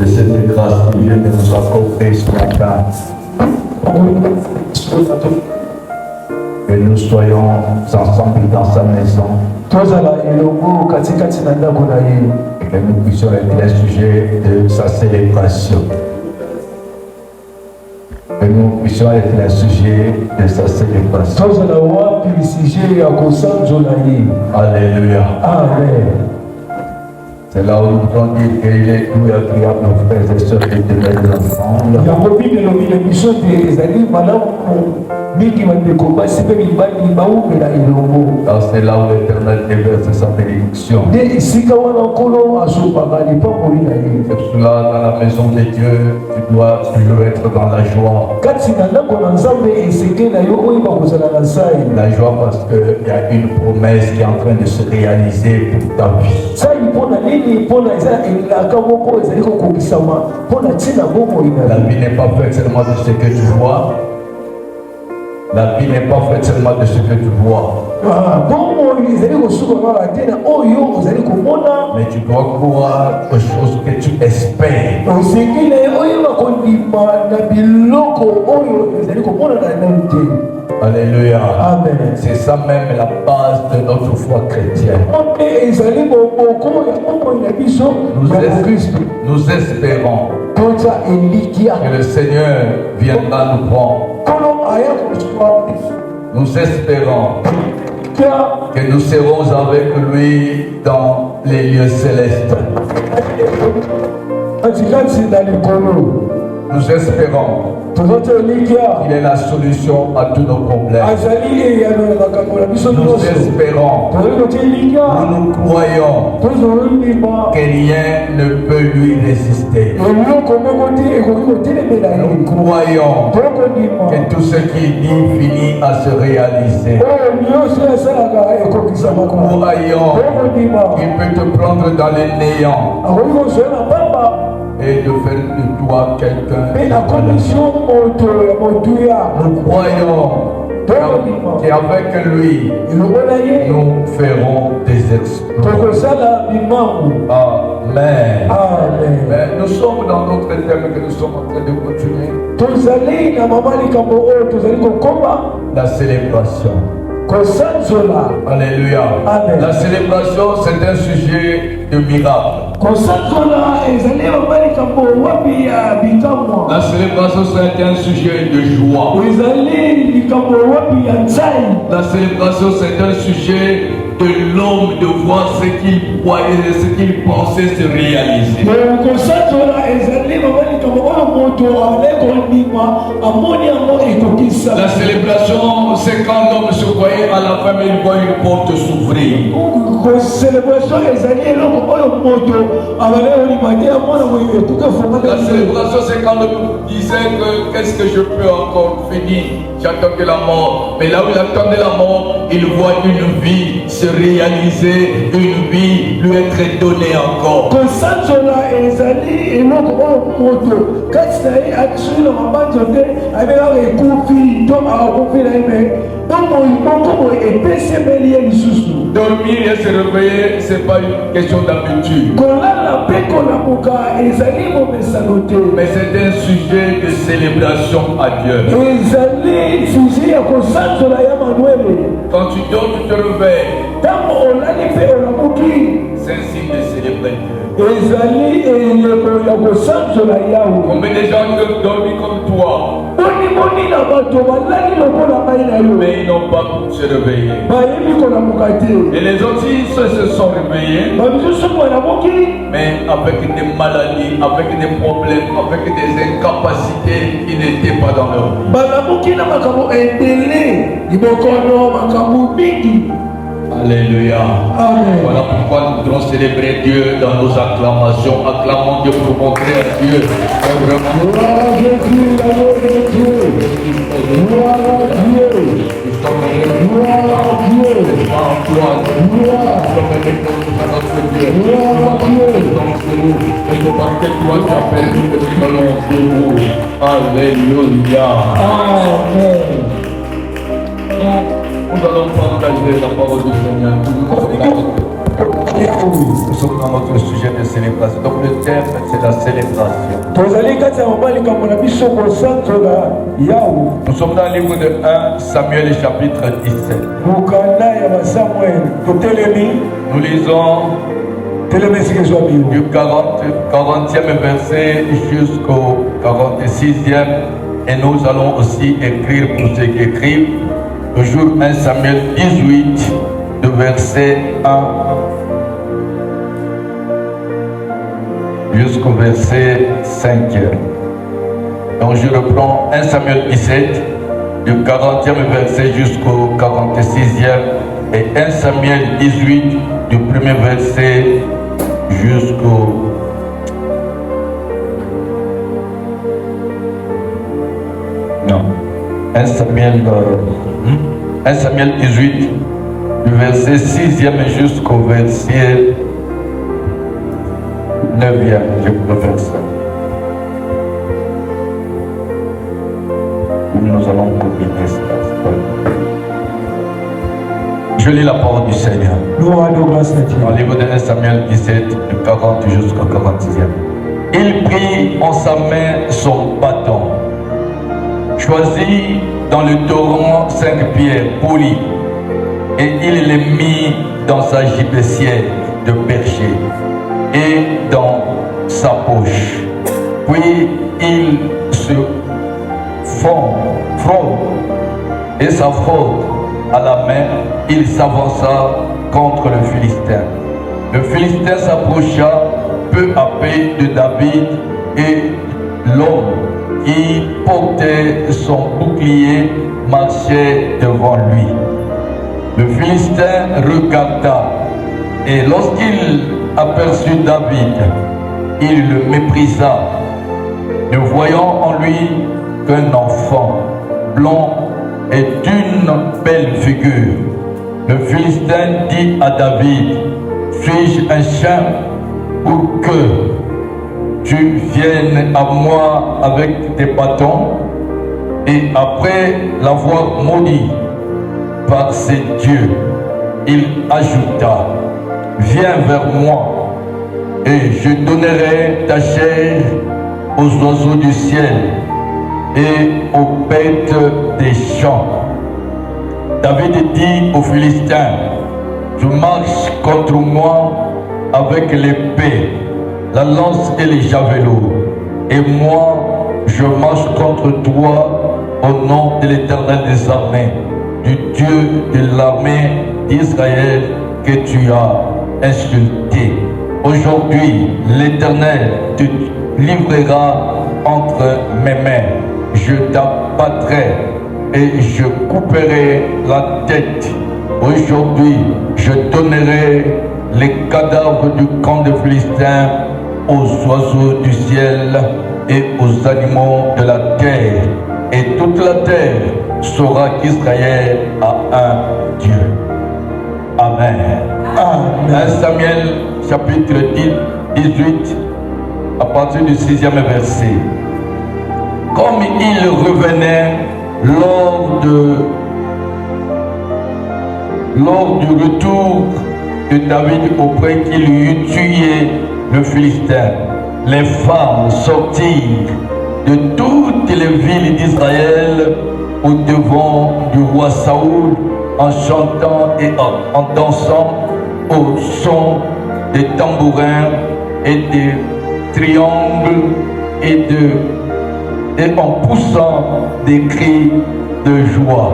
de cette grâce qui vient de nous accorder ce matin. Que nous soyons ensemble dans sa maison. Que nous puissions être les sujets de sa célébration. Que nous puissions être les sujets de sa célébration. Alléluia. Amen. C'est là où nous pouvons dire qu'il est tout agréable, nos frères et sœurs, de tenir ensemble. Alors c'est là où l'Éternel déverse sa bénédiction. C'est pour cela, dans la maison de Dieu, tu dois toujours être dans la joie. La joie parce qu'il y a une promesse qui est en train de se réaliser pour ta vie. La vie n'est pas faite seulement de ce que tu vois. La vie n'est pas faite seulement de ce que tu vois. Mais tu dois croire aux choses que tu espères. Alléluia. Amen. C'est ça même la base de notre foi chrétienne. Nous espérons que le Seigneur viendra nous prendre. Nous espérons que nous serons avec lui dans les lieux célestes. Nous espérons qu'il est la solution à tous nos problèmes. Nous espérons, nous croyons que rien ne peut lui résister. Nous croyons que tout ce qu'il dit finit à se réaliser. Nous croyons qu'il peut te prendre dans les néants et de faire de toi quelqu'un. Nous croyons qu'avec lui, nous ferons des exploits. Amen. Mais nous sommes dans notre thème que nous sommes en train de continuer. La célébration. Alléluia. Amen. La célébration, c'est un sujet de miracle. La célébration, c'est un sujet de joie. La célébration, c'est un sujet de l'homme de voir ce qu'il croyait et ce qu'il pensait se réaliser. La célébration, c'est quand l'homme se croyait à la fin, mais il voit une porte s'ouvrir. La célébration, c'est quand l'homme disait que qu'est-ce que je peux encore finir? J'attends que la mort. Mais là où il attendait la mort, il voit une vie se réaliser, une vie lui être donnée encore. Dormir et se réveiller, ce n'est pas une question d'habitude. Mais c'est un sujet de célébration à Dieu. Quand tu dors, tu te réveilles. C'est un signe de célébrer Dieu. Combien de gens peuvent dormir comme toi? Mais ils n'ont pas pu se réveiller. Et les autres ils se sont réveillés, mais avec des maladies, avec des problèmes, avec des incapacités qui n'étaient pas dans leur vie. Alléluia. Amen. Voilà pourquoi nous voulons célébrer Dieu dans nos acclamations. Acclamons Dieu pour montrer à Dieu. Gloire à Dieu, l'amour de Dieu. Gloire à Dieu. Gloire à Dieu. Gloire à Dieu. Alléluia. Amen. Nous allons partager la parole du Seigneur. Nous sommes dans notre sujet de célébration. Donc le thème, c'est la célébration. Nous sommes dans le livre de 1 Samuel chapitre 17. Nous lisons du 40e verset jusqu'au 46e. Et nous allons aussi écrire pour ceux qui écrivent toujours 1 Samuel 18, de verset 1 jusqu'au verset 5. Donc je reprends 1 Samuel 17, du 40e verset jusqu'au 46e, et 1 Samuel 18, du premier verset jusqu'au 1 Samuel 18, du verset 6e jusqu'au verset 9e, je préfère ça. Nous allons combiner cela. Je lis la parole du Seigneur. Dans le livre de 1 Samuel 17, du 40 jusqu'au 46e. Il prit en sa main son bâton, choisit dans le torrent 5 pierres polies, et il les mit dans sa gibecière de percher et dans sa poche. Puis il se frôle et sa fraude à la main, il s'avança contre le Philistin. Le Philistin s'approcha peu à peu de David, et l'homme qui portait son bouclier marchait devant lui. Le Philistin regarda, et lorsqu'il aperçut David, il le méprisa, ne voyant en lui qu'un enfant blond et d'une belle figure. Le Philistin dit à David: suis-je un chien pour que tu viennes à moi avec tes bâtons? Et après l'avoir maudit par ses dieux, il ajouta: viens vers moi, et je donnerai ta chair aux oiseaux du ciel et aux bêtes des champs. David dit aux Philistins: tu marches contre moi avec l'épée, la lance et les javelots, et moi je marche contre toi au nom de l'Éternel des armées, du Dieu de l'armée d'Israël que tu as insulté. Aujourd'hui, l'Éternel te livrera entre mes mains. Je t'abattrai et je couperai la tête. Aujourd'hui, je donnerai les cadavres du camp des Philistins aux oiseaux du ciel et aux animaux de la terre. Et toute la terre saura qu'Israël a un Dieu. Amen. Amen. 1 Samuel chapitre 18, à partir du 6e verset. Comme il revenait lors du retour de David auprès qu'il eut tué le Philistin, les femmes sortirent de toutes les villes d'Israël au devant du roi Saoul en chantant et en dansant au son des tambourins et des triangles et en poussant des cris de joie.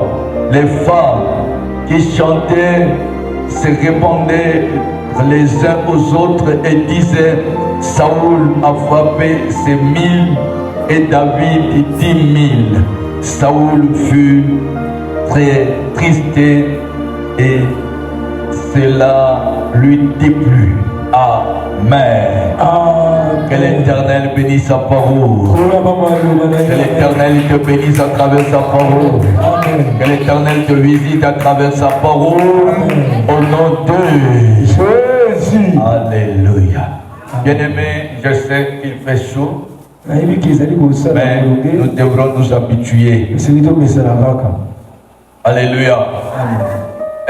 Les femmes qui chantaient se répondaient les uns aux autres et disaient: Saoul a frappé ses 1000 et David 10 000. Saoul fut très triste et cela lui déplut. Amen. Que l'Éternel bénisse sa parole. Que l'Éternel te bénisse à travers sa parole. Que l'Éternel te visite à travers sa parole. Au nom de Jésus. Alléluia. Bien-aimés, je sais qu'il fait chaud, mais nous devrons nous habituer. Alléluia.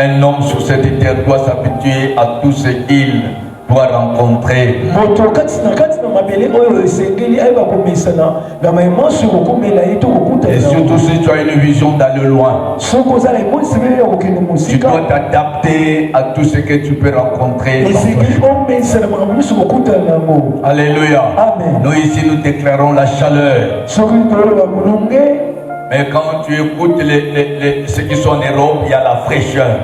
Un homme sur cette terre doit s'habituer à tout ce qu'il doit rencontrer. Et surtout si tu as une vision d'aller loin, tu dois t'adapter à tout ce que tu peux rencontrer. Alléluia. Nous ici nous déclarons la chaleur. Mais quand tu écoutes ceux qui sont en Europe, il y a la fraîcheur.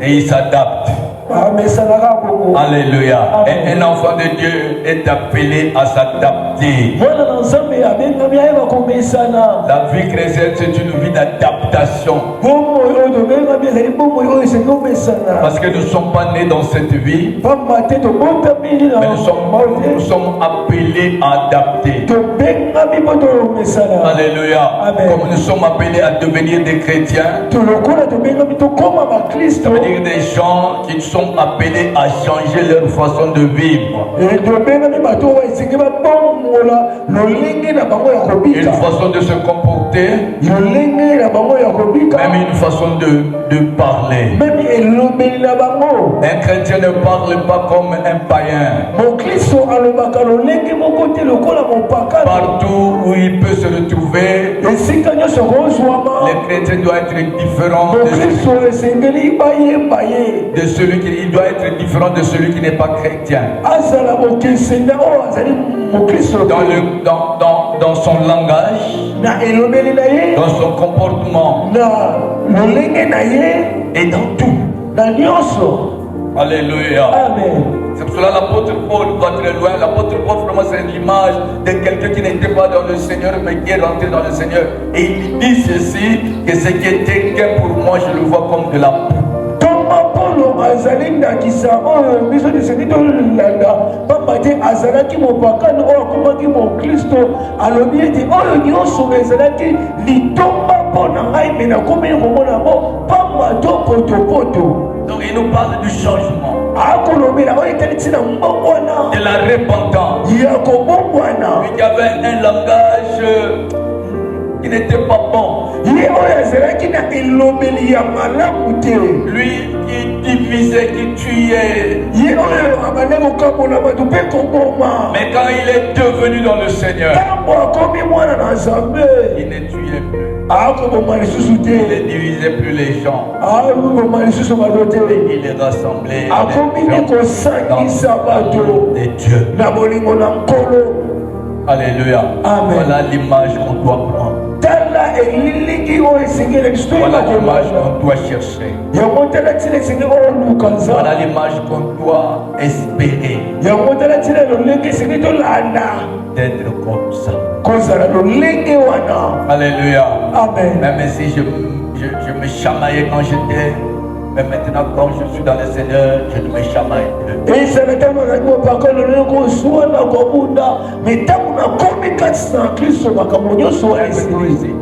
Et ils s'adaptent. Alléluia. Un enfant de Dieu est appelé à s'adapter. La vie chrétienne, c'est une vie d'adaptation. Parce que nous ne sommes pas nés dans cette vie, mais nous sommes appelés à adapter. Alléluia. Comme nous sommes appelés à devenir des chrétiens, ça veut dire des gens qui sont appelés à changer leur façon de vivre. Une façon de se comporter, même une façon de parler. Un chrétien ne parle pas comme un païen. Partout où il peut se retrouver, le chrétien doit être différent de celui qui il doit être différent de celui qui n'est pas chrétien. Dans son langage, dans son comportement, et dans tout. Alléluia. Amen. C'est pour cela que l'apôtre Paul va très loin. L'apôtre Paul, vraiment, c'est l'image de quelqu'un qui n'était pas dans le Seigneur, mais qui est rentré dans le Seigneur. Et il dit ceci, que ce qui était gain pour moi, je le vois comme de la boue. Azalinda kisa oyo biso deseni to landa papa te azalaki mopakano oyo akomaki mokristo alobi ete oyo nyonso ezalaki litomba mpo na ngai me nakomi komona yango pamba to potopoto. Donc il nous parle du changement, de la repentance. Il y avait un langage qui n'était pas bon. Lui qui divisait, qui tuait. Mais quand il est devenu dans le Seigneur, il ne tuait plus. Il ne divisait plus les gens. Il les rassemblait dans les dieux. Alléluia. Voilà l'image qu'on doit prendre. Voilà l'image qu'on doit chercher. Voilà l'image qu'on doit espérer. D'être comme ça. Alléluia. Amen. Même si je me chamaillais quand j'étais, mais maintenant quand je suis dans le Seigneur, je ne me chamaille plus.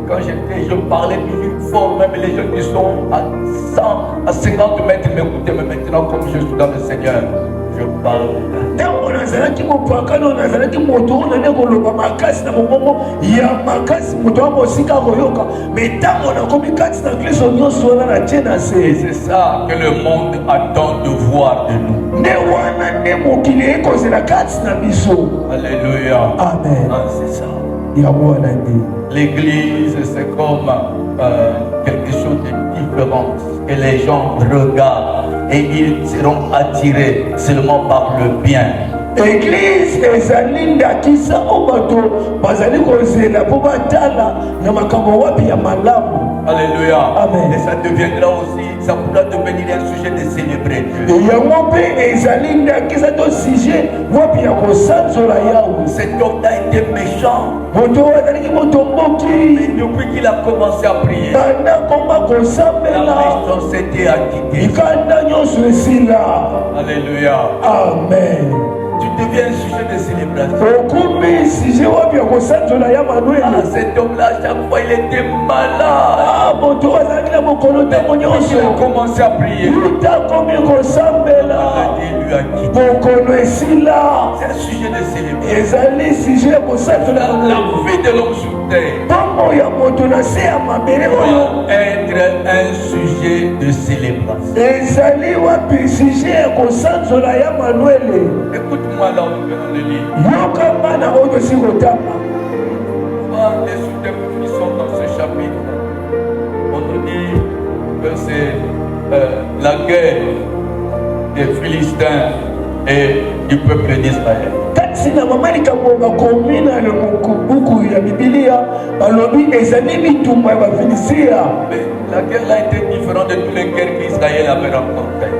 Quand j'étais, je parlais plus fort, même les gens qui sont à 100, à 50 mètres m'écoutaient, mais maintenant comme je suis dans le Seigneur, je parle. Et c'est ça que le monde attend de voir de nous. Alléluia. Amen. Ah, c'est ça. L'église, c'est comme quelque chose de différent. Et les gens regardent et ils seront attirés seulement par le bien. Église ezalinda kisa obato bazali kozela po batala na makambo wapi ya malamu. Alléluia. Amen. Et ça deviendra aussi, ça pourra devenir un sujet de célébrer Dieu. Cet homme a été méchant. Mais depuis qu'il a commencé à prier, la méchanceté a quitté. Alléluia. Amen. Tu devient un sujet de célébration. Cet homme-là, à chaque fois, il était malade. Il a commencé à prier. Lui a quitté. C'est un sujet de célébration. La vie de l'homme sur terre doit être un sujet de célébration. Écoute-moi là où nous venons de lire. Les sous-thèmes qui sont dans ce chapitre, on nous dit que c'est la guerre des Philistins et du peuple d'Israël. Mais la guerre là était différente de toutes les guerres qu'Israël avait rencontrées.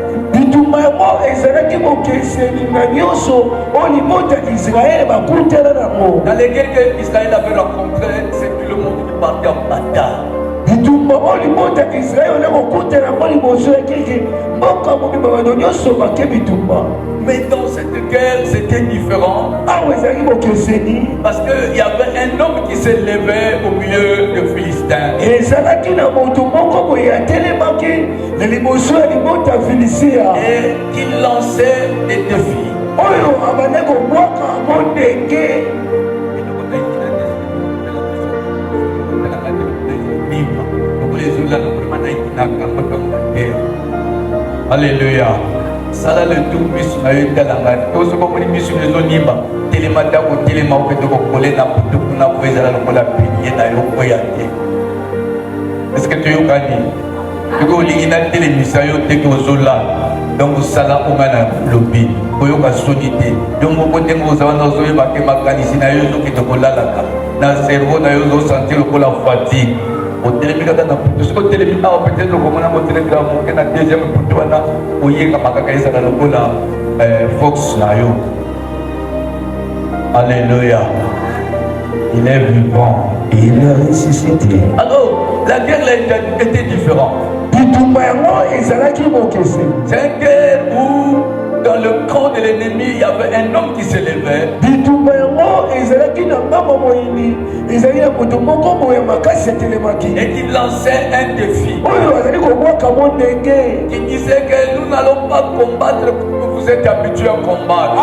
Dans les guerres qu'Israël avait rencontrées, c'est tout le monde qui partait en bataille. Mais dans cette guerre, c'était différent. Parce qu'il y avait un homme qui s'est levé au milieu des Philistins. Et qui lançait des défis. Alléluia. Ça là le tout bis na yenda la ngani. Tous comme les bis les onimba. Télémata ou téléma ou peut-être coller na putu na poésie la lokola pilier na yo koyate. Est-ce que tu es au gani? Tu go lingina télémisa yo teke ozola. Donc ça là on a lobby. Koyo ka sonité. Donc mo kote ngo za wana zoye ba ke makanisi na yo zo ke to kolala ka. Na cerveau na yo zo sentir la fatigue. Au téléphone, au téléphone, peut-être le commandant au téléphone, on a deuxième pour toi là, au yéga makakaïsa dans le cola, Fox là yo. Alléluia. Il est vivant. Il est ressuscité. Alors, la guerre là était différente. C'est une guerre où dans le camp de l'ennemi, il y avait un homme qui s'élevait. Et qui lançait un défi. Qui disait que nous n'allons pas combattre comme vous êtes habitués à combattre.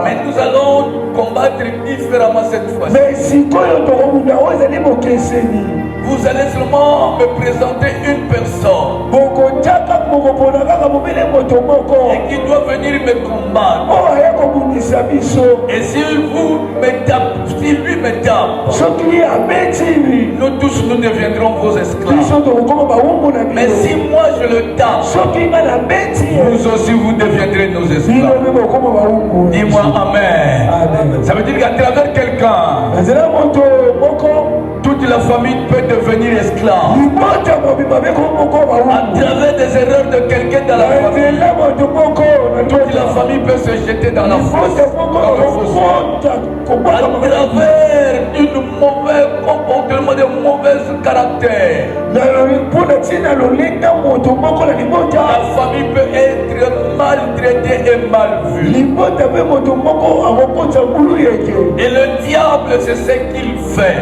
Mais nous allons combattre différemment cette fois-ci. Vous allez seulement me présenter une personne. Et qui doit venir me combattre. Et si lui me tape, nous tous nous deviendrons vos esclaves. Mais si moi je le tape, vous aussi vous deviendrez nos esclaves. Dis-moi amen. Ça veut dire qu'à travers quelqu'un, toute la famille peut devenir esclave. À travers des erreurs de quelqu'un dans la famille, toute la famille peut se jeter dans la fosse. À travers une mauvaise comportement, de mauvais caractère, la famille peut être maltraitée et mal vue. Et le diable, c'est ce qu'il fait.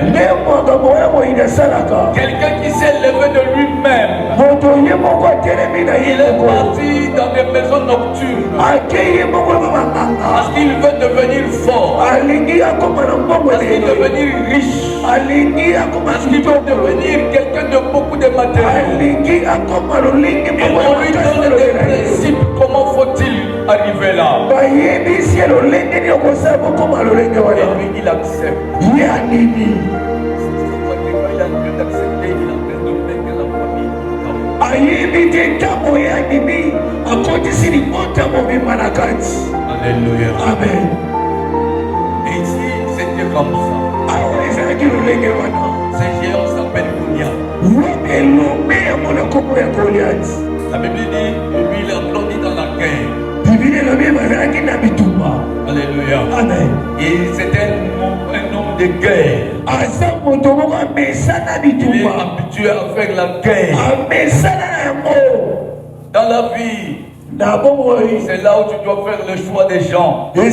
Quelqu'un qui s'est levé de lui-même, il est parti dans des maisons nocturnes parce qu'il veut devenir fort, parce qu'il veut devenir riche, parce qu'il veut devenir quelqu'un de beaucoup de matériaux. Et on lui donne des principes, comment faut-il arriver là. Et lui il accepte. Alléluia. Amen. Et ici, c'était comme ça. Ce géant s'appelle Goliath. La Bible dit, lui il a grandi dans la guerre. Alléluia. Amen. Et c'était un homme de guerre. Il est habitué à faire la guerre. Dans la vie, C'est là où tu dois faire le choix des gens. Il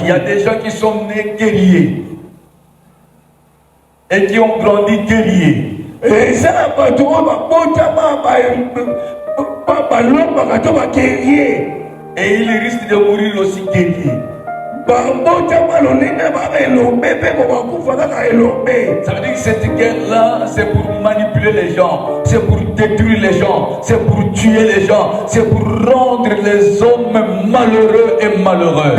y a des gens qui sont nés guerriers et qui ont grandi guerriers. Et ils risquent de mourir aussi guerriers. Ça veut dire que cette guerre-là, c'est pour manipuler les gens, c'est pour détruire les gens, c'est pour tuer les gens, c'est pour rendre les hommes malheureux et malheureux.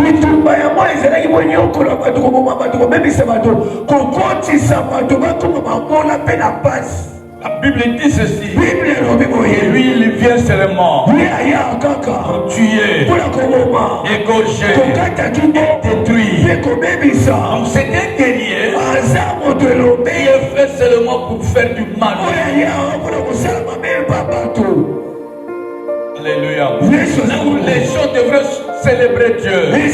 La Bible dit ceci. Et lui, il vient seulement pour tuer, égorger, détruire. Donc c'est un guerrier qui est fait seulement pour faire du mal. Alléluia. Là où les gens devraient célébrer Dieu. Mais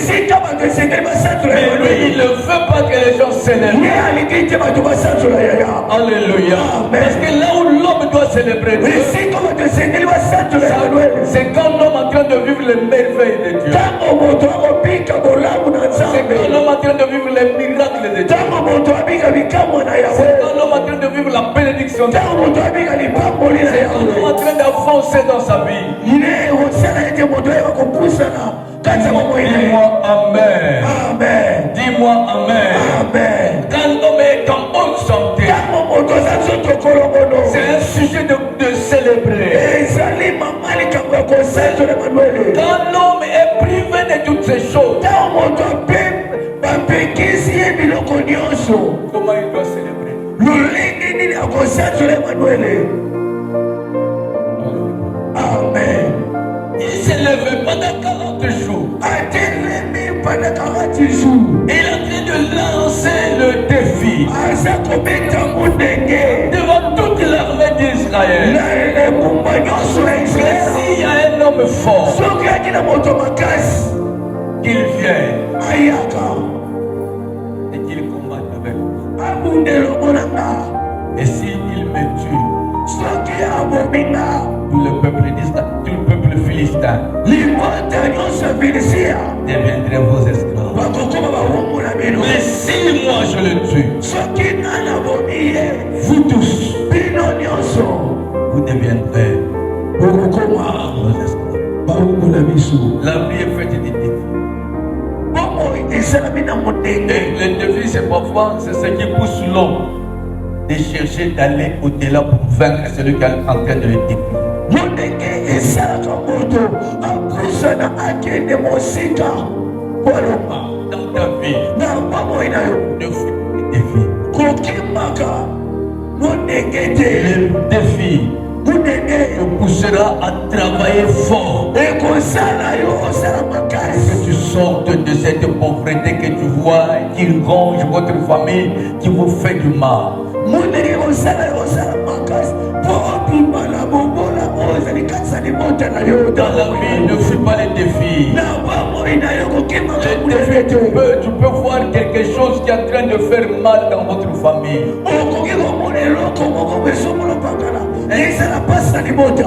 lui, il ne veut pas que les gens célèbrent. Alléluia. Parce que là où l'homme doit célébrer Dieu, c'est quand l'homme est en train de vivre les merveilles de Dieu. C'est quand l'homme est en train de vivre les miracles de Dieu. C'est quand l'homme est en train de vivre la bénédiction de Dieu. C'est quand l'homme est en train d'avancer dans sa vie. Dis-moi Amen. Amen. Dis-moi Amen. Amen. Quand l'homme est en bonne santé, c'est un sujet de célébrer. Quand l'homme est privé de toutes ces choses, comment il doit célébrer? Amen. Il s'est levé pendant 40 jours. Il est en train de lancer le défi devant toute l'armée d'Israël. S'il y a un homme fort, qu'il vienne et qu'il combatte avec moi. Et s'il me tue, tout le peuple d'Israël, tout le peuple philistin deviendrez vos esclaves. Mais si moi je le tue, vous tous, vous deviendrez vos esclaves. La vie est faite de défis. Et le défi, c'est parfois c'est ce qui pousse l'homme de chercher d'aller au-delà pour vaincre celui qui est en train de le défier. Dans ta vie, ne fais pas de défi. Le défi te poussera à travailler fort. Que tu sortes de cette pauvreté que tu vois qui ronge votre famille, qui vous fait du mal. Dans la vie, ne fuis pas les défis. Les défis, tu peux voir quelque chose qui est en train de faire mal dans votre famille.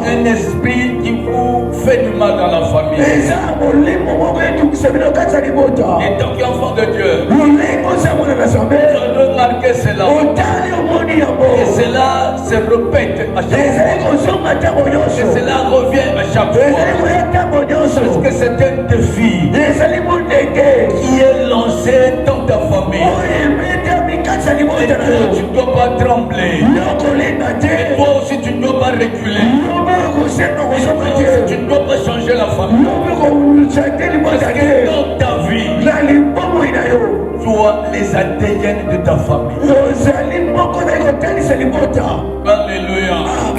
Un esprit qui vous fait du mal dans la famille. Et donc, enfant de Dieu, tu dois remarquer cela. Et cela se répète à chaque fois. Et cela revient à chaque fois. Parce que c'est un défi qui est lancé dans ta famille. Et toi, tu ne dois pas trembler. Et toi aussi, tu ne dois pas reculer. Et toi aussi, tu ne dois pas changer la famille. Parce que dans ta vie, toi, les ADN de ta famille. Alléluia.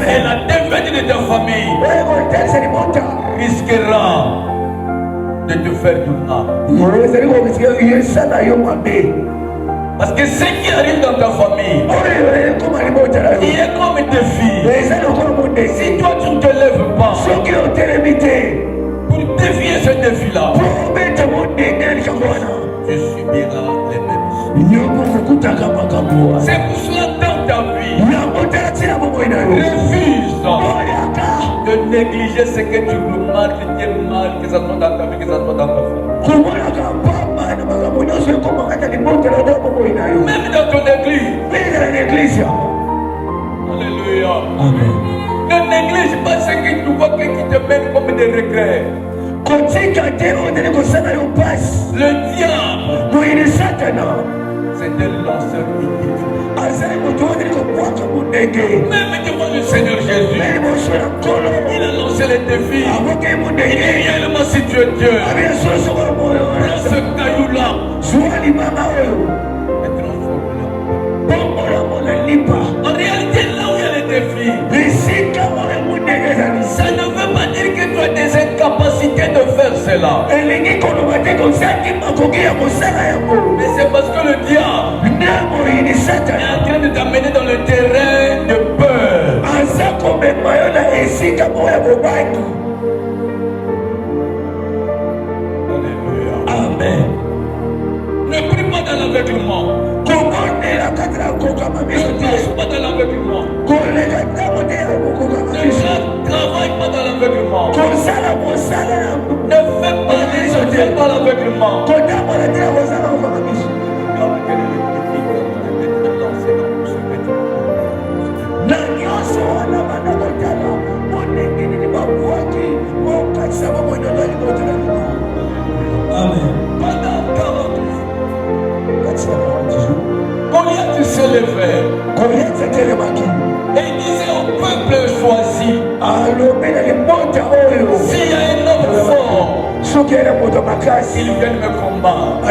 Et la défaite de ta famille risquera de te faire du mal. Parce que ce qui arrive dans ta famille, il est comme un défi. Si toi tu ne te lèves pas pour défier ce défi-là, tu subiras les mêmes choses. C'est pour cela dans ta vie, refuse de négliger ce que tu remarques qui est mal, que ça soit dans ta vie, que ça soit dans ta famille. Même dans ton église. Alléluia. Amen. Ne néglige pas ce que tu vois qui te mène comme des regrets. Le diable, c'est un lanceur inutile. Même devant le Seigneur Jésus, il a lancé les défis. Il dit réellement si tu es Dieu, prends ce caillou-là et transforme-le. En réalité, là où il y a les défis, ça ne veut pas dire que tu as des incapacités de faire cela. Mais c'est parce que le diable est en train de t'amener dans le terrain de peur. Alléluia. Amen. Ne prie pas dans l'aveuglement. Ne marche pas dans l'aveuglement. Ne travaille pas dans l'aveuglement. Ne fais pas les choses dans l'aveuglement. Amen. Pendant 40 jours, Goliath s'est levé et il disait au peuple choisi, s'il y a un homme fort, il vient me combattre.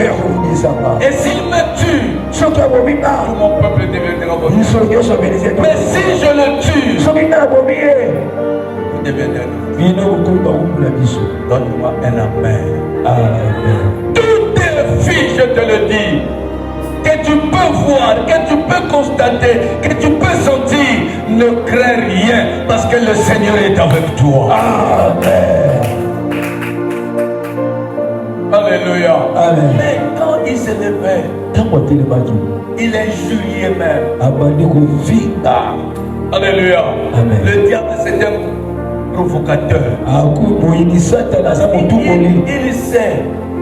Et s'il me tue, tout mon peuple deviendra votre. Mais si je le tue, vous deviendrez. Donne-moi un amen. Tout défi, je te le dis, que tu peux voir, que tu peux constater, que tu peux sentir, ne crains rien parce que le Seigneur est avec toi. Amen. Alléluia. Amen. Mais quand il s'est levé, il injuriait même. Alléluia. Amen. Le diable, c'est un provocateur. Il sait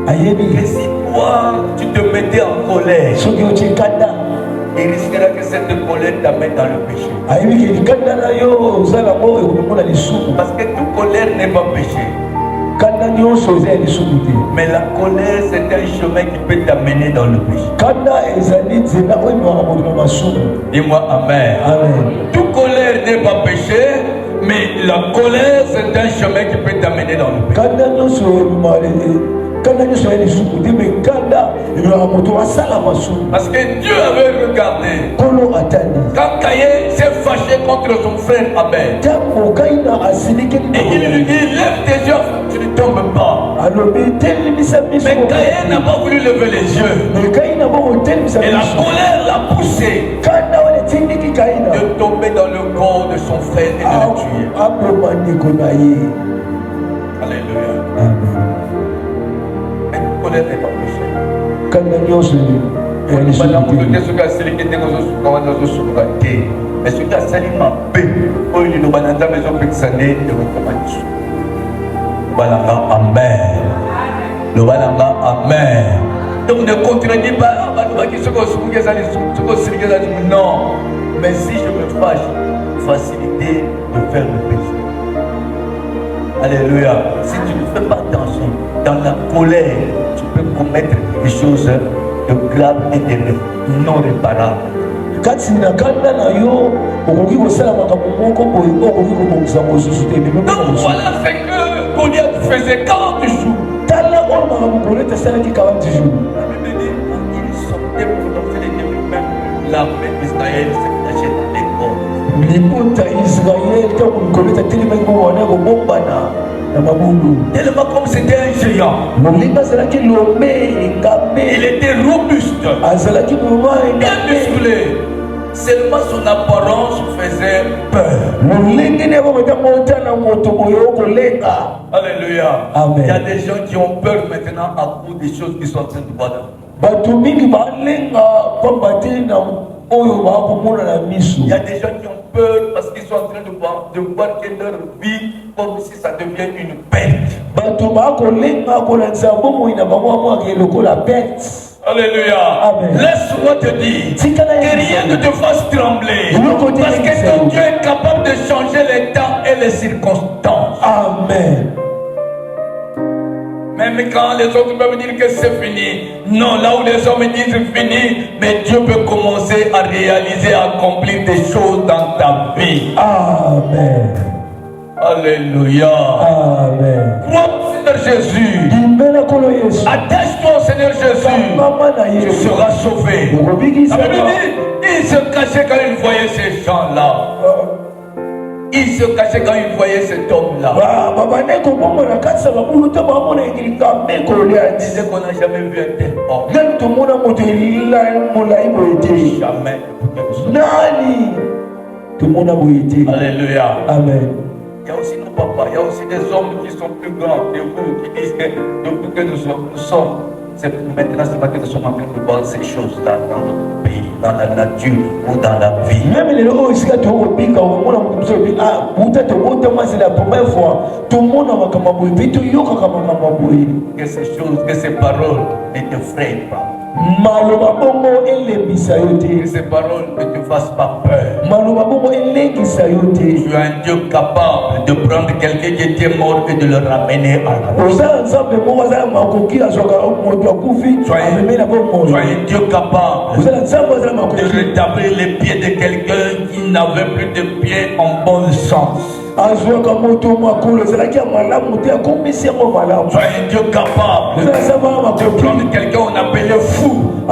que si toi, tu te mettais en colère, il risquera que cette colère t'amène dans le péché. Parce que toute colère n'est pas péché. Mais la colère, c'est un chemin qui peut t'amener dans le péché. Dis-moi amen. Toute colère n'est pas péché, mais la colère, c'est un chemin qui peut t'amener dans le péché. Parce que Dieu avait regardé quand Caïn s'est fâché contre son frère Abel et il lui dit lève tes yeux, tu ne tombes pas. Mais Caïn n'a pas voulu lever les yeux et la colère l'a poussé de tomber dans le corps de son frère et de le tuer. Alléluia. Colère n'est pas péché. Mais celui qui a sali ma paix, il est dans la maison de Sané, amen. Le balanga, amen. Donc ne contredis pas, non. Mais si je me fâche, facilité de faire le péché. Alléluia. Si tu ne fais pas attention, dans la colère, tu peux commettre des choses de graves et de non réparables. Donc voilà ce que Goliath faisait 40 jours. La Bible dit, il sortait pour lancer les démons, même l'armée d'Israël s'est cachée dans les corps. Tellement comme c'était un géant. Il était robuste, bien musclé. Seulement son apparence faisait peur. Alléluia. Amen. Il y a des gens qui ont peur maintenant à cause des choses qui sont en train de voir. Il y a des gens qui ont peur parce qu'ils sont en train de voir que leur vie, comme si ça devient une perte. Alléluia. Laisse-moi te dire que rien ne te fasse trembler. Parce que ton Dieu est capable de changer les temps et les circonstances. Amen. Même quand les autres peuvent dire que c'est fini. Non, là où les hommes disent fini, mais Dieu peut commencer à réaliser, à accomplir des choses dans ta vie. Amen. Alléluia. Amen. Crois au Seigneur Jésus. Attache-toi au Seigneur Jésus. Tu seras sauvé. La Bible dit, il se cachait quand il voyait ces gens-là. Il se cachait quand il voyait cet homme-là. Il disait qu'on n'a jamais vu un tel homme. Jamais. Alléluia. Amen. Il y a aussi nos papas, il y a aussi des hommes qui sont plus grands que vous, qui disent que depuis que nous sommes, c'est maintenant que nous sommes en train de voir ces choses-là dans notre pays, dans la nature ou dans la vie. Même les gens ici, c'est la première fois. Tout le monde a que ces choses, que ces paroles ne te freinent pas. Que ces paroles ne te fassent pas peur. Tu es un Dieu capable de prendre quelqu'un qui était mort et de le ramener à la vie. Tu es un Dieu capable de rétablir les pieds de quelqu'un qui n'avait plus de pieds en bon sens. Tu es un Dieu capable de prendre quelqu'un qu'on appelait fou, où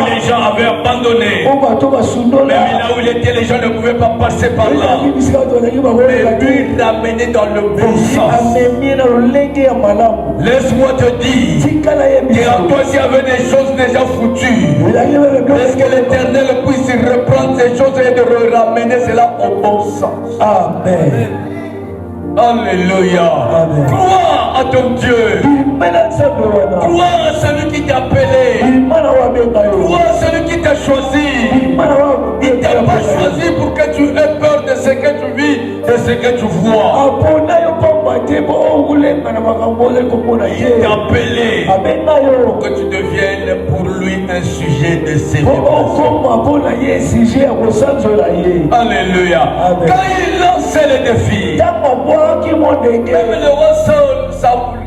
les gens avaient abandonné. Même là où il était, les gens ne pouvaient pas passer par là. Mais lui l'amener dans le bon sens. Laisse-moi te dire qu'en toi, s'il y avait des choses déjà foutues, est-ce que l'Éternel puisse reprendre ces choses et de ramener cela au bon sens? Amen. Alléluia. Amen. Crois à ton Dieu. Crois à celui qui t'a appelé. Crois à celui qui t'a choisi. Il ne t'a pas choisi pour que tu aies peur de ce que tu vis, de ce que tu vois. Il t'a appelé pour que tu deviennes pour lui un sujet de célébration. Alléluia. Amen. Quand il lançait les défis, même le roi Saul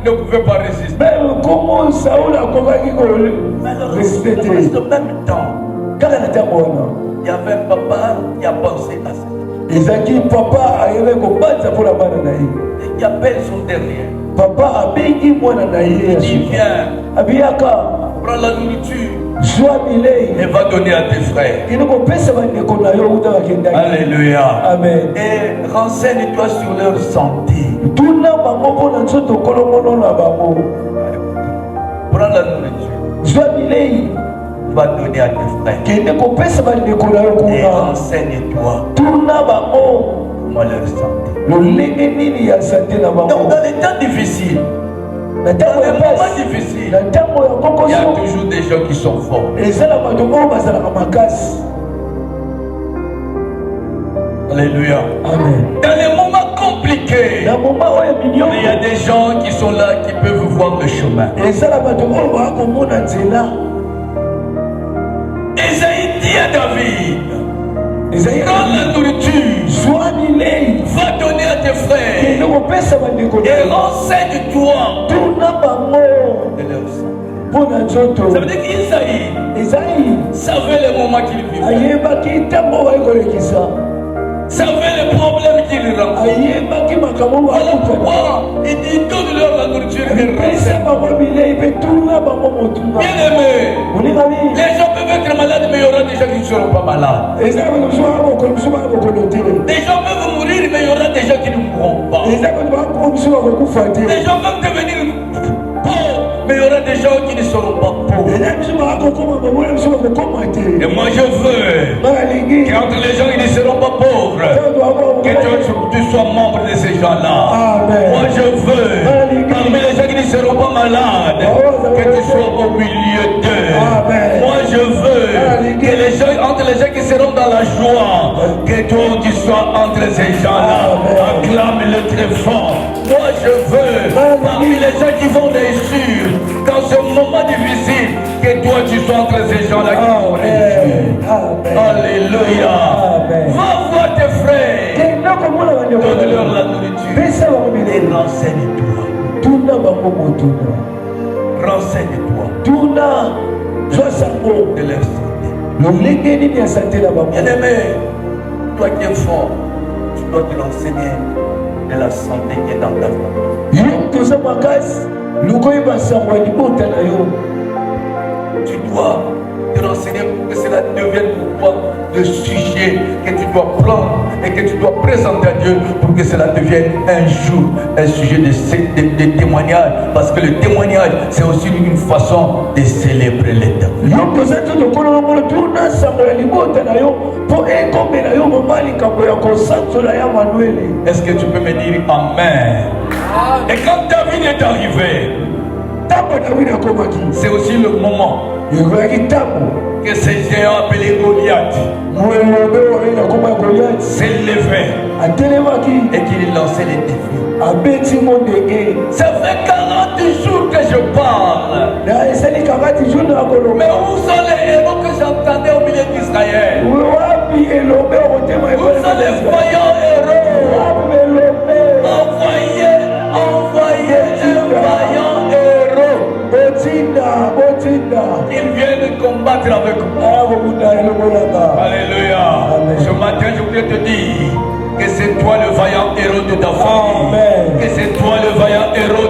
ne pouvait pas résister. Mais en même temps, il y avait un papa qui a pensé à ça. Il appelle son dernier. Il dit viens, prends la nourriture et va donner à tes frères. Alléluia. Amen. Et renseigne-toi sur leur santé. Prends la nourriture. Va donner à tes frères. Et renseigne-toi comment leur santé. Donc dans les temps difficiles, dans les moments difficiles, il y a toujours des gens qui sont forts. Alléluia. Amen. Dans les moments compliqués, il y a des gens qui sont là, qui peuvent voir le chemin. Isaïe dit à David, prends la nourriture, va donner à tes frères et renseigne-toi de leur sang. Ça veut dire qu'Isaïe savait les moments qu'il vivait, savait les problèmes qu'il rencontrait. Voilà pourquoi il dit donne-leur la nourriture et renseigne. Bien aimé, les gens peuvent être malades, mais il y aura des gens qui ne seront pas malades. Des gens peuvent mourir, mais il y aura des gens qui ne mourront pas. Des gens peuvent devenir pauvres, mais il y aura des gens qui ne seront pas pauvres. Et moi je veux qu'entre les gens qui ne seront pas pauvres, que tu sois membre de ces gens-là. Moi je veux, parmi les gens qui ne seront pas malades, que tu sois au milieu d'eux. Moi je veux que les gens entre les gens qui seront dans la joie, que toi tu sois entre ces gens-là. Acclame-le très fort. Moi je veux, parmi les gens qui vont réussir dans ce moment difficile, que toi tu sois entre ces gens-là qui vont réussir. Alléluia. Va voir tes frères, donne-leur la nourriture et renseigne-toi. Renseigne-toi de leur santé. Bien-aimé, toi qui es fort, tu dois te renseigner de la santé qui est dans ta famille. Tu dois te renseigner pour que cela devienne pour toi le sujet que tu dois prendre et que tu dois présenter à Dieu pour que cela devienne un jour un sujet de témoignage. Parce que le témoignage, c'est aussi une façon de célébrer l'État. Est-ce que tu peux me dire Amen? Et quand David est arrivé, c'est aussi le moment que ce géant appelé Goliath s'est levé et qu'il lançait les défis. Ça fait 40 jours que je parle. Mais où sont les héros que j'entendais au milieu d'Israël? Où sont les voyants héros? Envoyez un vaillant héros. Ils viennent combattre avec moi. Alléluia. Ce matin, je voulais te dire que c'est toi le vaillant héros de ta famille. Que c'est toi le vaillant héros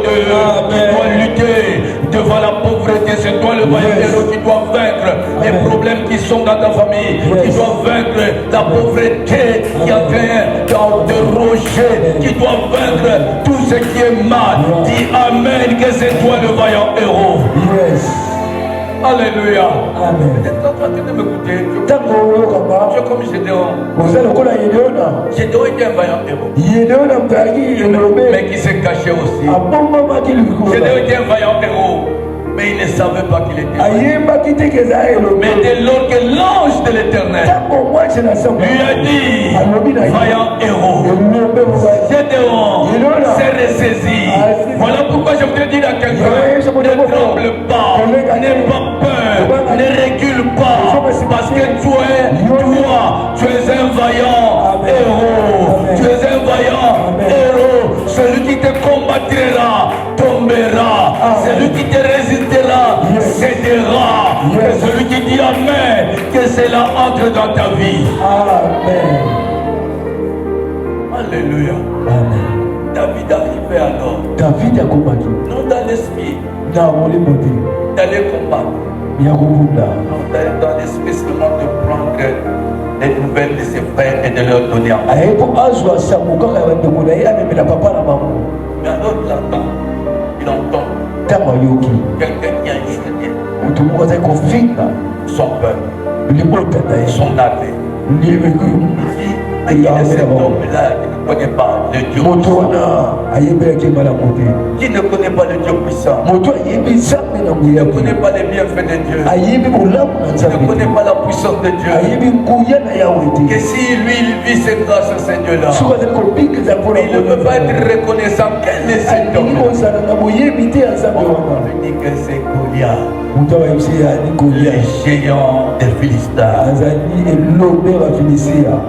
qui doit lutter devant la pauvreté. C'est toi le vaillant héros qui doit vaincre les problèmes qui sont dans ta famille. Qui doit vaincre la pauvreté qui est en train de rocher. Qui doit vaincre tout ce qui est mal. Dis Amen, que c'est toi le vaillant héros. Alléluia. Peut-être quand tu veux m'écouter, tu es comme Gédéon. Gédéon était un vaillant héros, mais qui s'est caché aussi. Gédéon était un vaillant héros, mais il ne savait pas qu'il était vaillant. Mais dès lors que l'ange de l'Éternel lui a dit vaillant héros, Gédéon s'est ressaisi. Voilà pourquoi je voudrais dire à quelqu'un, ne tremble pas, n'aie pas peur, ne recule pas, parce que tu es un vaillant héros, tu es un vaillant héros. Celui qui te combattra tombera, celui qui te résistera cédera, et celui qui dit Amen, que cela entre dans ta vie. Amen. Alléluia. Amen. David arrivait alors, non dans l'esprit, d'aller combattre, non dans l'esprit seulement de prendre les nouvelles de ses frères et de leur donner à manger. Mais alors il entend quelqu'un qui a insulté son peuple, son armée. Il est cet homme-là qui ne connaît pas le Dieu puissant. Qui ne connaît pas le Dieu puissant. Qui ne connaît pas les bienfaits de Dieu. Qui ne connaît pas la puissance de Dieu. Que si lui il vit ses grâces à ce Dieu-là, il ne peut pas être reconnaissant. Quel est cet homme? On lui dit que c'est Goliath, le géant des Philistins.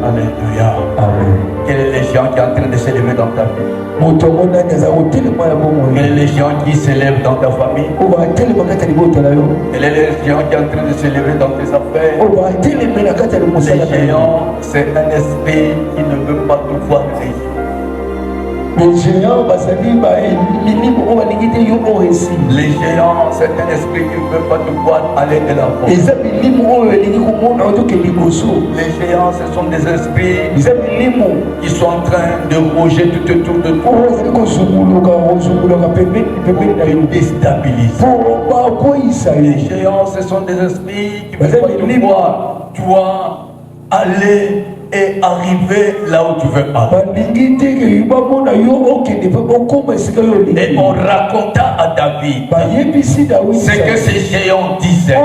Alléluia. Quel est le géant qui est en train de s'élever dans ta vie? Quel est le géant qui s'élève dans ta famille? Quel est le géant qui est en train de s'élever dans tes affaires? Le géant, c'est un esprit qui ne veut pas te voir réussir. Les géants, c'est un esprit qui ne veut pas te voir aller de l'avant. Les géants, ce sont des esprits qui sont en train de roger tout autour de toi pour te déstabiliser. Les géants, ce sont des esprits qui ne veulent pas te voir toi aller et arriver là où tu veux aller. Et on raconta à David ce que ces géants disaient.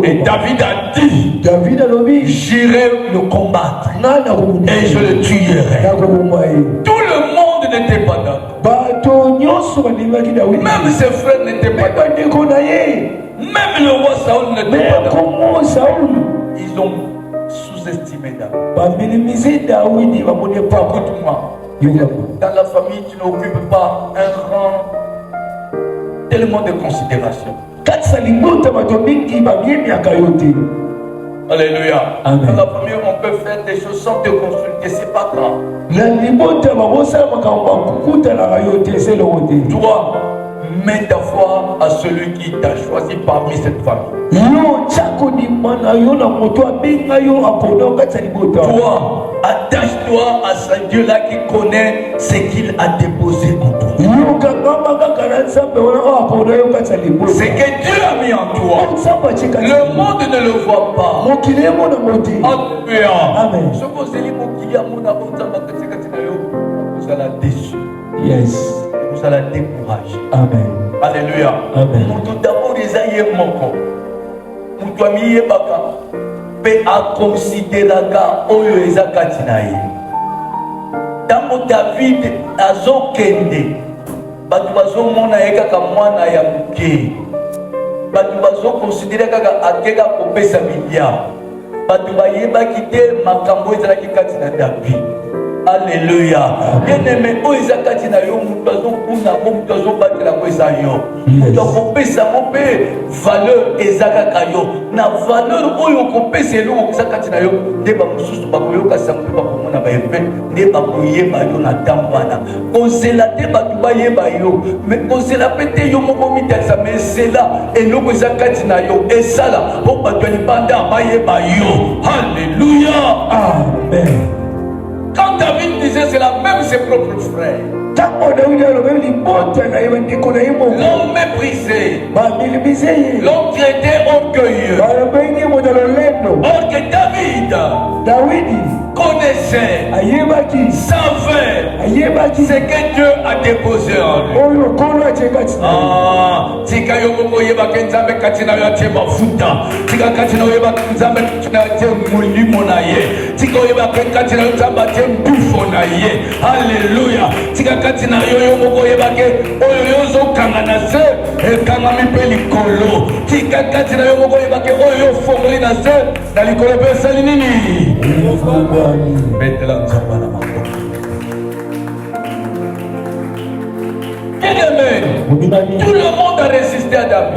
Et David a dit, j'irai le combattre et je le tuerai. Tout le monde n'était pas d'accord. Même ses frères n'étaient pas d'accord. Même le roi Saoul n'était pas d'accord. Ils ont sous-estimé David. Écoute-moi. Dans la famille, tu n'occupes pas un rang tellement de considération. Alléluia. Amen. Dans la famille, on peut faire des choses sans te consulter, c'est pas grave. Toi, mets ta foi à celui qui t'a choisi parmi cette famille. Toi, attache-toi à ce Dieu-là qui connaît ce qu'il a déposé en toi. Ce que Dieu a mis en toi, le monde ne le voit pas. Alléluia. Amen. Vous allez déçu. Yes. Vous allez décourager. Amen. Alléluia. Amen. Mutu d'abord Isaïe moko. Mutu amiye baka. Pe a considéraka oyo ezakati na ye. Tango David azokende. Batu bazomona ye kaka mwana ya muke. Batu bazokonsidere kaka akeka kopesa bilia. Batu bayebaki te makambo ezalaki kati na David. Alléluia. Bien-aimé, oizakati na yo mutu azokuna ko mutu azobatela ko eza yo. Mutu akopesa mo pe valeur ezakaka yo. Na valeur oyo kopesa eloko ezakati na yo nde bamosusu bakoyoka sango bakomona baefe nde bakoyeba yo na ntango wana. Kozela te bato bayeba yo, me kozela pe te yo moko mitalisa, me ezela eloko ezakati na yo esala po bato ya libanda bayeba yo. Alléluia. Amen. Quand David disait cela, même ses propres frères l'ont méprisé, l'ont traité orgueilleux. Or que David connaissait, savait ce que Dieu a déposé en lui. Tika yoko yebake nzambe katina yo atie mafuta. Tika katina yo yebake nzambe katina yo atie mulimo na ye. Tika yebake katina yo nzambe atie mbufo na ye. Alléluia. Tika katina yo yoko yebake oyo yozo kanga na se kanga mipe likolo. Tika katina yo yoko yebake oyo fongoli na se na likolo pesa nini? Betela nzamba na makoko. Tout le monde a résisté à David.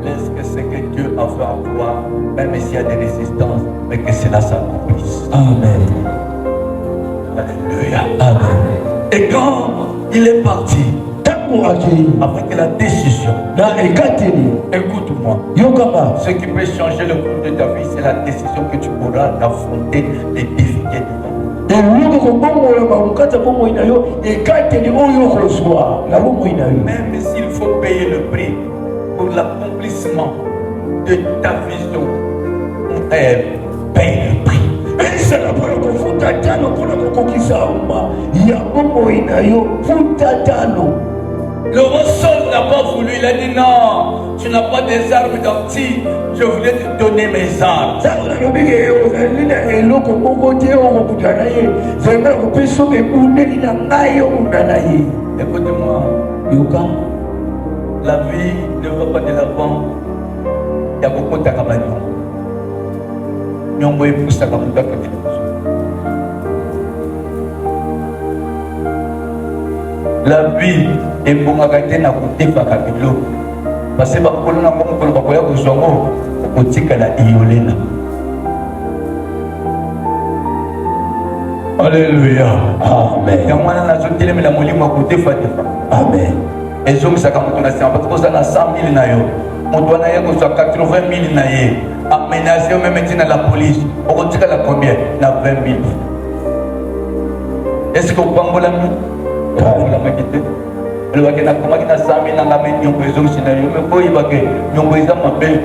Laisse que ce que Dieu a fait en toi, même s'il y a des résistances, mais que cela s'accomplisse. Amen. Alléluia. Amen. Et quand il est parti, après que la décision, écoute-moi, ce qui peut changer le cours de ta vie, c'est la décision que tu auras d'affronter les défis qui sont devant. Même s'il faut payer le prix pour l'accomplissement de ta vision, paye le prix. Le roi Saul n'a pas voulu, il a dit non, tu n'as pas des armes d'anti, je voulais te donner mes armes. Écoutez-moi, la vie ne va pas de l'avant, il y a beaucoup de cabanon. Nyongo epusa kamuka kwa la vie est pour m'arrêter na kutefa kabilo parce que bakolo na ngomo kolo bakoya kozongo otika la iolena. Alléluia. Amen. Yamwana na zotele mela molimo kutefa tefa. Amen. Ezo misaka mutu na samba koza na 100,000 na yo. Mutu na yeko so 80,000 na ye. Aménager même dans la police. On retire la combien? La 20,000. Est-ce que vous pouvez la main? La main qui était. Le baguette a commencé à 100,000 dans la main. Nous faisons scénario. Mais quoi il va que nous faisons ma belle?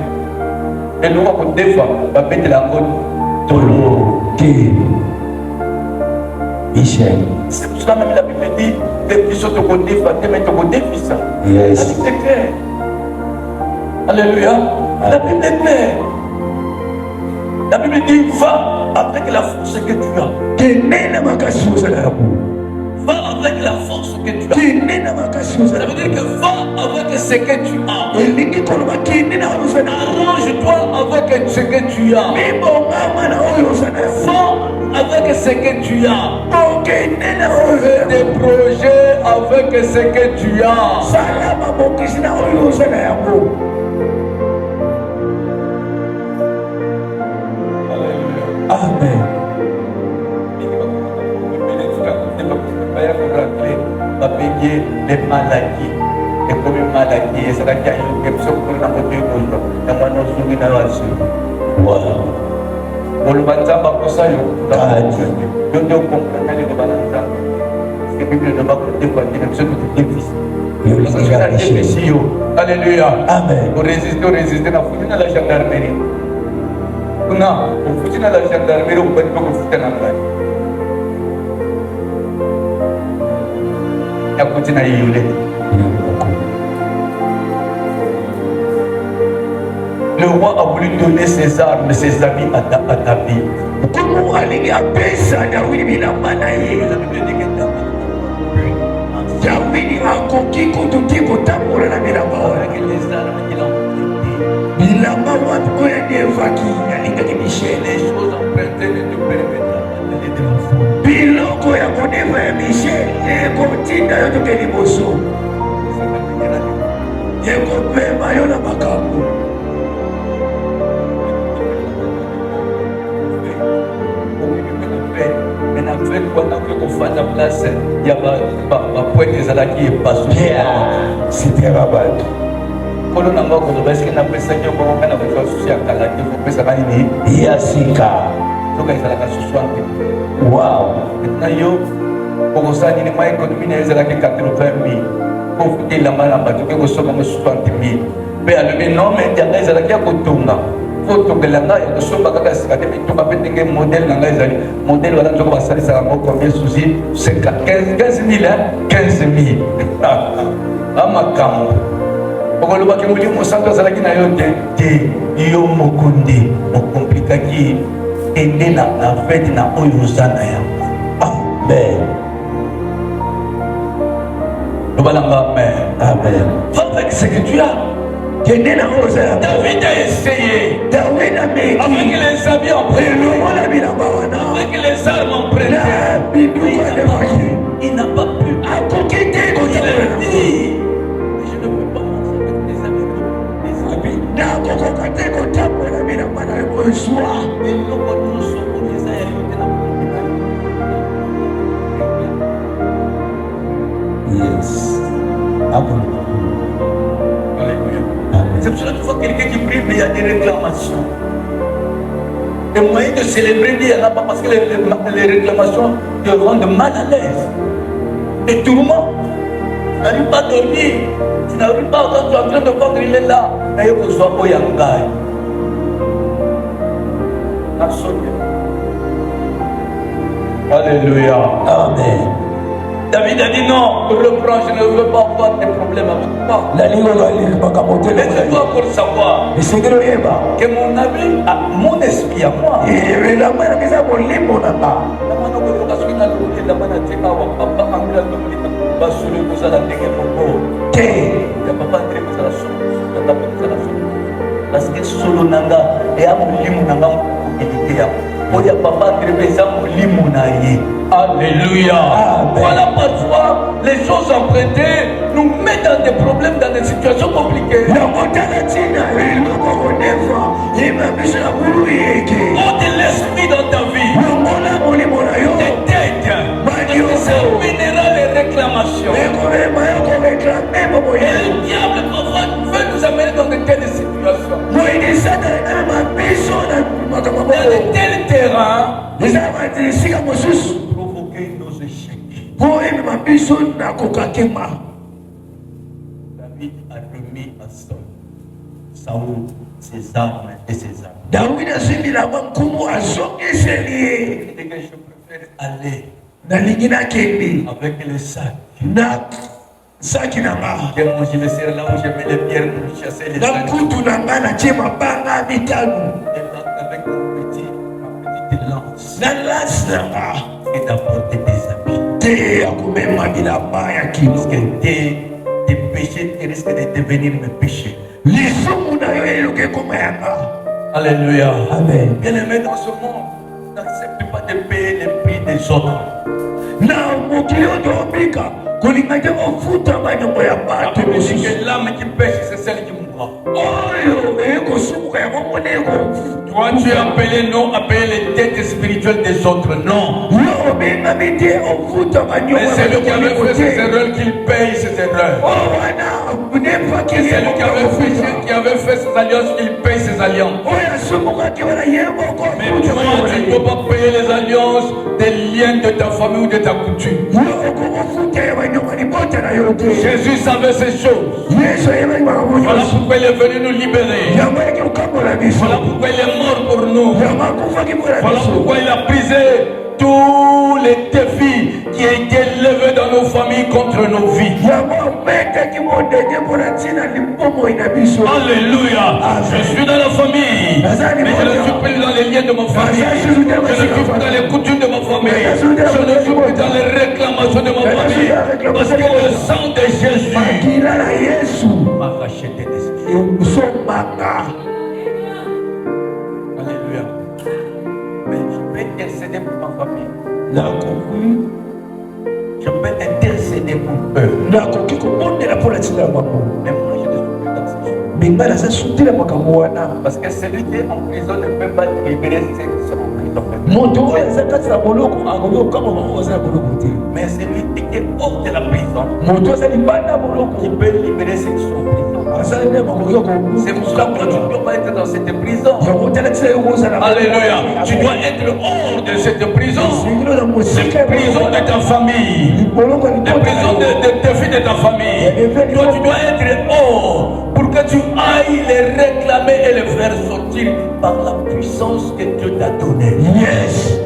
Et nous, on des fois, on va mettre la côte. Tolo. Qui? Michel. C'est pour cela même la Bible dit, depuis ce que tu défis, tu défis ça. Yes. C'est clair. Alléluia. La Bible est claire. La Bible dit, va avec la force que tu as. Va avec la force que tu as. Ça veut dire que va avec ce que tu as. Arrange-toi avec ce que tu as. Va avec ce que tu as. Fais des projets avec ce que tu as. Amen. Les maladies, et comme une maladie, et c'est là qu'il y a une question pour la moitié de l'autre. Et moi, nous sommes dans la suite. Wow. Pour le matin, pour ça, je dois comprendre les balances. C'est que Bible ne va pas défendre, c'est que tu défies. Alléluia. Amen. Pour résister, on a la gendarmerie. On a foutu dans la gendarmerie, on peut pas foutre dans la il y a côté na yule. Le roi a voulu donner ses armes, ses habits à David. Comment aller à Pessa, David a manaï. David a conquis contre qui pour t'amour la Milamba. Les armes qu'il a empruntées. Milamba, what will I never kill? Michel, Les choses empruntées ne te permettent pas de la foi. biloko ya koneva ya Michel ekotinda yo toke liboso ekopema yo na makambo kofanda place ya bapoete ezalaki sitera bato kolo na ngo koloba eske napesaki yo bongo na bazwa susu ya kala te kopesaka nini ya sika soka ezalaka susu ante. wow Maintenant yo okosala nini mwa économie na yo ezalaki 80 000 kofuta elamba na bato ke kosoka mo 60 000 mpe alobi non me yanga ezalaki ya kotonga fo tongela ngai ya kosomba kaka sika te mitonga mpe ndenge modele na ngai ezali modele wana nzoko basalisaka yango combien souci 15 000 amakambo okolobaki molimo santo azalaki na yo te yo moko nde okomplikaki ende na fete na oyo oza na yango. amen lobalanga amen. amen Va avec ce que tu as. kende na oza David a essayé David a meki avec les habits empruntés, elongo na bilamba wana avec les armes empruntées. Il n'a pas pu. akoki te Il a kotambola dit, je ne peux pas marcher avec les habits. nakokoka te kotambola bilamba na yo kozwa yes amen. C'est pour cela qu'il faut quelqu'un qui prie, mais il y a des réclamations. Les moyens de célébrer, il n'y en a pas parce que les réclamations te rendent mal à l'aise. Et tourments. Tu n'arrives pas à dormir. Tu n'arrives pas quand tu es en train de vendre, il est là. Mais il faut que ce soit Oyangai. Alléluia. amen David a dit non, reprends, je ne veux pas avoir des problèmes avec toi. nalingolalibaka motema Mais c'est toi pour savoir esengeli oyeba que mon ami, mon esprit à moi, elamba na eza molimo na nga te parce que solo nanga eya molimo nanga mobilité ya oya papa andré eza molimo na ye. Alléluia. Amen. Voilà parfois les choses empruntées nous mettent dans des problèmes, dans des situations compliquées. nakotala ntina eloko koneva yeba biso na bulu yeke Ôte l'esprit dans ta vie. longola molimo na yo T'aide. Ça finira les réclamations. ekobema yo koreklame Et boboye le diable parfois veut nous amener dans de telles situations, moyinisatalekama biso na makambo dans de moko tels terrains, eza esika mosusu provoquer nos échecs. mpo emema biso na kokakema David a remis à Saül ses armes et ses âmes. David azwi bilamba nkumu azongiseli ye. Je préfère aller nalingi nakende avec le sac. na saki na nga Je me serai là où je mets les pierres pour chasser les na animaux. kutu na nga natie mabanga mitano Avec ma petite lance na lasi na nga et d'apporter des habits. te ya komema bilamba ya Parce kilo que tes péchés risquent de devenir mes péchés. lisumu na yo eluka ekoma yanga. Alléluia. Amen. Bien-aimé, dans ce monde, n'accepte pas de payer les prix des autres. na mokili oyo toobika kolinga te kofuta baniongo ya bato C'est mosusu que l'âme qui pêche, c'est celle qui mourra. oyo ekosumuka yango mone Toi, tu es appelé non à payer les dettes spirituelles des autres. Non. yo obengami te ofuta baniongo Mais c'est lui qui avait fait ses erreurs qu'il paye ses erreurs. wana nefaki Et c'est lui qui avait fait ses alliances, il paye ses alliances. oyo asumukaki wana ye moko Mais toi, tu ne peux pas payer les alliances des liens de ta famille ou de ta coutume. yo okokofuta ya baniongo libota na yo te Jésus savait ces choses. yesu ayebaki makambo Voilà nyonso pourquoi il est venu nous libérer. yango yaki kokambola biso Voilà pourquoi il est mort pour nous. yango akufaki mpona Voilà biso pourquoi il a brisé tous les défis qui étaient levés dans nos familles contre nos vies. yango abetaki modenge mpona ntina libomoi na biso Alléluia. Je suis dans la famille, mais je ne suis plus dans les liens de ma famille. Je ne suis plus dans les coutumes de ma famille. Je ne suis plus dans les réclamations de ma famille. Parce que le sang de Jésus makila na yesu m'a racheté d'esprit. esomaka. Alléluia. Mais je peux intercéder pour ma famille. nakoki Je peux intercéder pour eux. nakoki kobondela mpona ntina ya bango Mais moi, je ne suis plus dans ces choses. me ngai naza sutela makambo wana Parce que celui qui est en prison ne peut pas libérer ceux qui sont en prison. moto oyo aza kati na boloko akoki kokama bango aza na boloko te Mais celui qui est hors de la prison, moto aza libanda ya boloko il peut libérer ceux qui sont en prison. aza nde makoki C'est pour cela que tu ne peux pas être dans cette prison. yango tala ntina yo kozala Alléluia. Tu dois être hors de cette prison. singilo na Les mosika ya prisons de ta famille. liboloko Les prisons de filles de ta famille. Toi, tu dois être hors pour que tu ailles les réclamer et les faire sortir par la puissance que Dieu t'a donnée. yes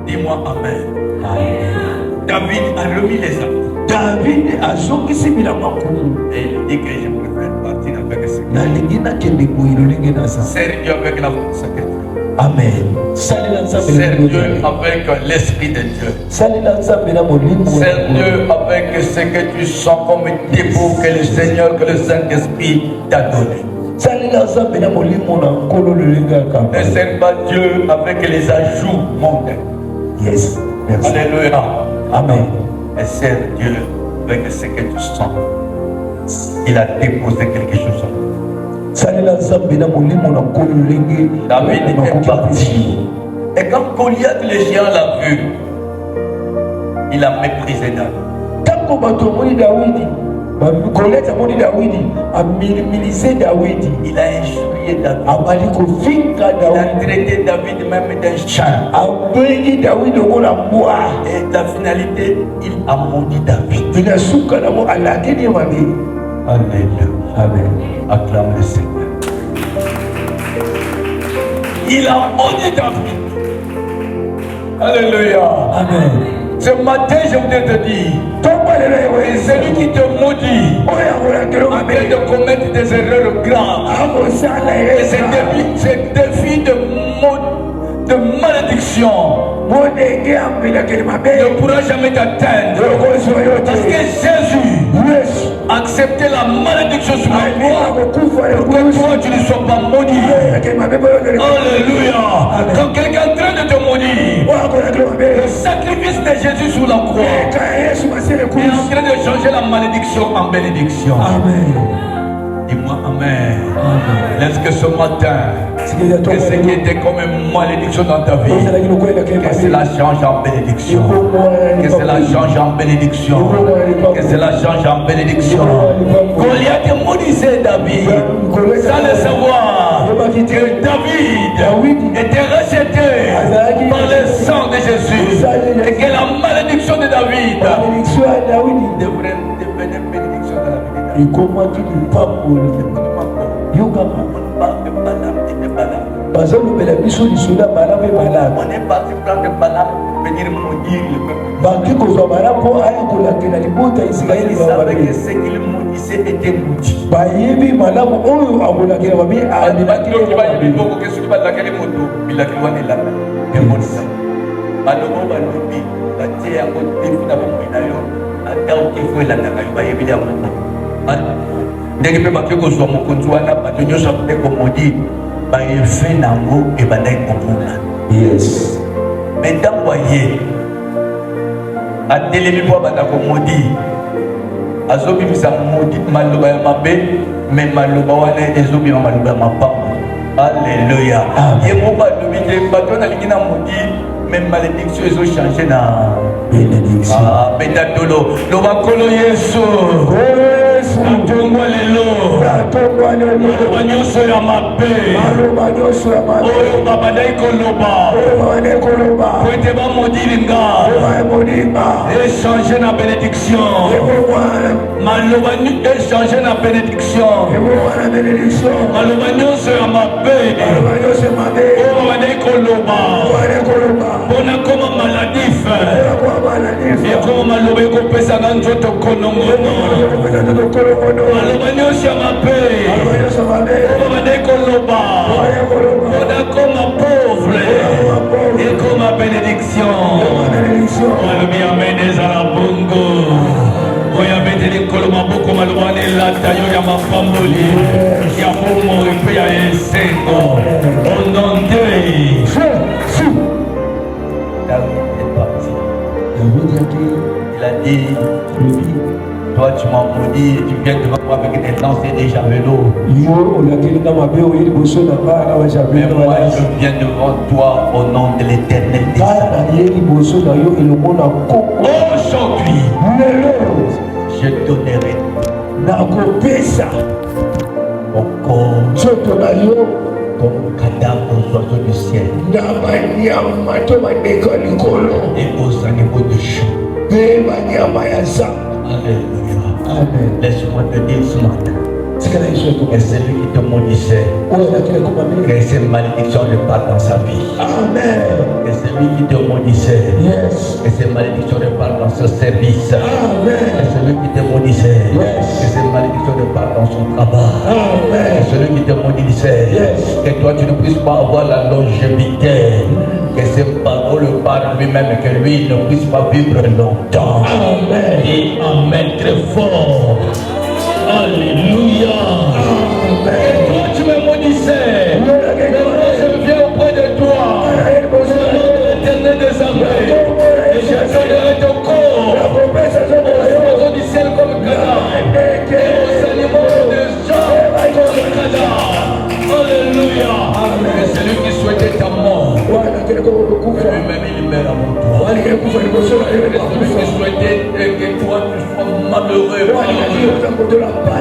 Dis-moi Amen. David a remis les actes. david azongisi bilamba nkulu Et il dit que je préfère partir avec ce nalingi nakende boye lolenge naza Sers Dieu avec la sacrée. amen salela nzambe na Sers molimo. Dieu avec l'Esprit de Dieu. salela nzambe na molimo Sers Dieu avec ce que tu sens comme dépôt que le Seigneur, que le Saint-Esprit t'a donné. salela nzambe na molimo na nkolo lolenge ya Ne kamba sers pas Dieu avec les ajouts mondains. yes merci Alléluia. amen Et sers Dieu avec ce que tu sens. Il a déposé quelque chose en toi. salela nzambe na molimo na nkolo lolenge David na est makoki parti. Et quand Goliath le géant l'a vu, il a méprisé David. ntango bato amoni dawidi koleta amoni dawidi amilimilise dawidi Il a injurié David. abali kofinga Il a dawidi traité David même d'un chien. abengi dawidi lokola mbwa Et la finalité, il a maudit David. tina suka nango alakeli ye mabe Alléluia. amen Acclame le Seigneur. Il a maudit David. Alléluia. amen Ce matin, je voudrais te dire, tombolela et celui qui te maudit oyo akolakela en mabe train de commettre des erreurs graves. akosala Et ces défis de malédiction modenge ambelakeli mabe ne pourra jamais t'atteindre. okozwa yo Parce que te Jésus yesu a accepté la malédiction sur la alinga croix kokufa pour que toi tu ne sois pas maudit. ekeli mabe boyokele Alléluia. Quand quelqu'un est en train de te maudire, oyo akolakela mabe le sacrifice de Jésus sur la croix eka yesu masele est en kusu train de changer la malédiction en bénédiction. amen Dis-moi Amen. amen Est-ce que ce matin, sikeli que ce qui était comme une malédiction dans ta vie, ozalaki lokolelakeli que cela change en bénédiction. Que cela change en bénédiction. Que cela change en bénédiction. Goliath maudissait David sans le savoir que David était racheté par le sang de Jésus et que la malédiction de David malédiction ya dawidi devrait devenir bénédiction dans la vie de David. ekomaki lipamboli yokama bazolobela biso lisolo ya bala mpe balamu baki kozwa bala mpo aya kolakela libota ya israeli bayebi malamu oyo akolakela babi balobo balobi batie yango defi na bomoi na yo ata okefo elandaka yo bayebi yango ndenge mpe bake kozwa mokonzi wana bato nyonso akode komodi baefe nango ebandaki komona yes me ntango aye atelemi mpo abanda komodi azobimisa modi maloba ya mabe me maloba wana ezobima maloba ya mapamba alleluya ye moko alobi te bato nalingi na modi même malédiction ils ont changé na bénédiction betatolo loba kolo yesu atongwa lelo maloba nyonso ya mabe oyo babandaki koloba po ete bamodilinga échange na bénédiction maloba échange na bénédiction maloba nyonso ya mabe oyo babandaki koloba mpona koma maladif ekoma maloba ekopesaka nzoto konongono maloba nyonso ya mabe oyo babandaki koloba mpona koma pauvre ekoma bénédiction malobi amen ezala bongo oyo abeteli nkolo maboko maloba wana elata yo ya mapamboli ya bomoi mpe ya esengo ononde David est parti. Il a dit, toi tu m'as maudit et tu viens devant moi avec des lances et des javelots. Mais moi je viens devant toi au nom de l'Éternel. Aujourd'hui, je donnerai mon corps comme cadavre aux oiseaux du ciel et aux animaux de champ. Alléluia. Laisse-moi te dire ce matin que celui qui te maudissait, que ces malédictions repartent dans sa vie. Amen. Que celui qui te maudissait, que ces malédictions repartent dans ce service. Amen. Que celui qui te maudissait, que ces malédictions repartent dans son travail. Amen. Que celui qui te maudissait, que toi tu ne puisses pas avoir la longévité. Que ces paroles parlent lui-même et que lui ne puisse pas vivre longtemps. Amen. Et amen très fort. Alléluia. Amen. Et toi tu me maudissais. Maintenant je viens auprès de toi. Au nom de l'Éternel des armées. Et je donnerai ton corps aux oiseaux du ciel comme cadavre. Et aux animaux des champs comme cadavre. Alléluia. Et celui qui souhaitait ta mort, lui-même il meurt avant toi. Celui qui souhaitait que toi tu sois malheureux,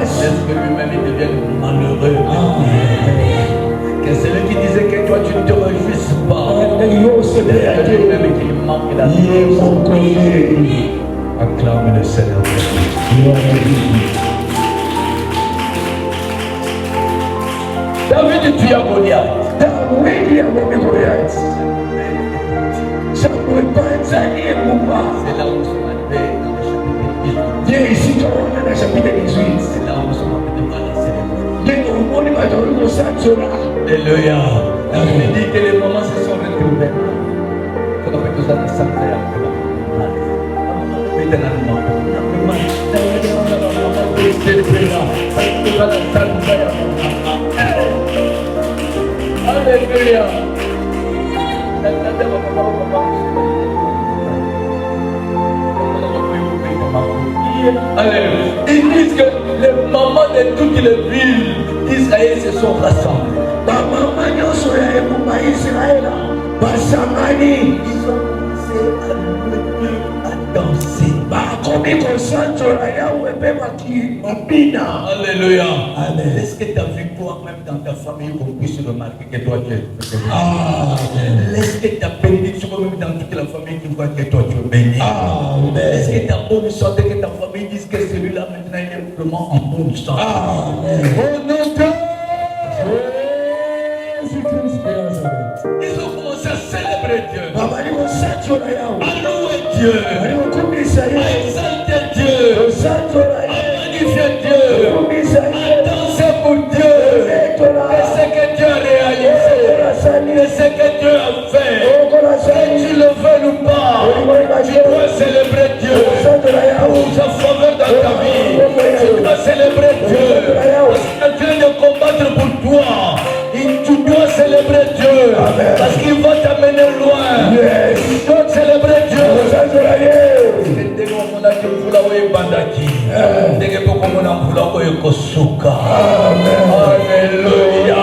est-ce que lui-même il devienne malheureux? Que celui qui disait que toi tu ne te réjouisses pas, lui-même qu'il manque la vie. Acclame le Seigneur. David tue Goliath. C'est là où nous sommes arrivés dans le chapitre 18. C'est là où nous sommes arrivés devant la cérémonie. Alléluia. David dit que les moments se sont retrouvés. Quand on fait tout ça, ça fait Alléluia. Ils disent que les mamans de toutes les villes d'Israël se sont rassemblées. Ils ont commencé à louer Dieu, à danser. Alléluia. Est-ce que ta victoire, même dans ta famille, qu'on puisse remarquer que toi tu es béni? Est-ce que ta bénédiction, même dans toute la famille, tu vois que toi tu es béni? Est-ce que ta bonne santé, que ta famille dise que celui-là maintenant il est vraiment en 100%. Amen. Au nom de Jésus-Christ de Nazareth. ils ont commencé à célébrer Dieu, Babali kosanzola yawe. à louer Dieu, Bali kokumbisa à ye. exalter Dieu, Kosanzola à ye. magnifier Dieu, Kokumbisa à ye. danser pour Dieu, Etola. et ce que Dieu a réalisé, Okola sali. et ce que Dieu a fait. Okola Que sali. tu le veux ou pas, tu dois célébrer Dieu Kosanzola yawe. pour sa faveur dans ta vie. Tu dois célébrer Dieu parce qu'il est en train de combattre pour toi. Et tu dois célébrer Dieu parce qu'il va t'amener loin. Yes. Tu dois célébrer Dieu. Kosanzola ye. Ndenge omonaki mvula oyo ebandaki ndenge mpe okomona mvula oyo ekosuka. Alleluya.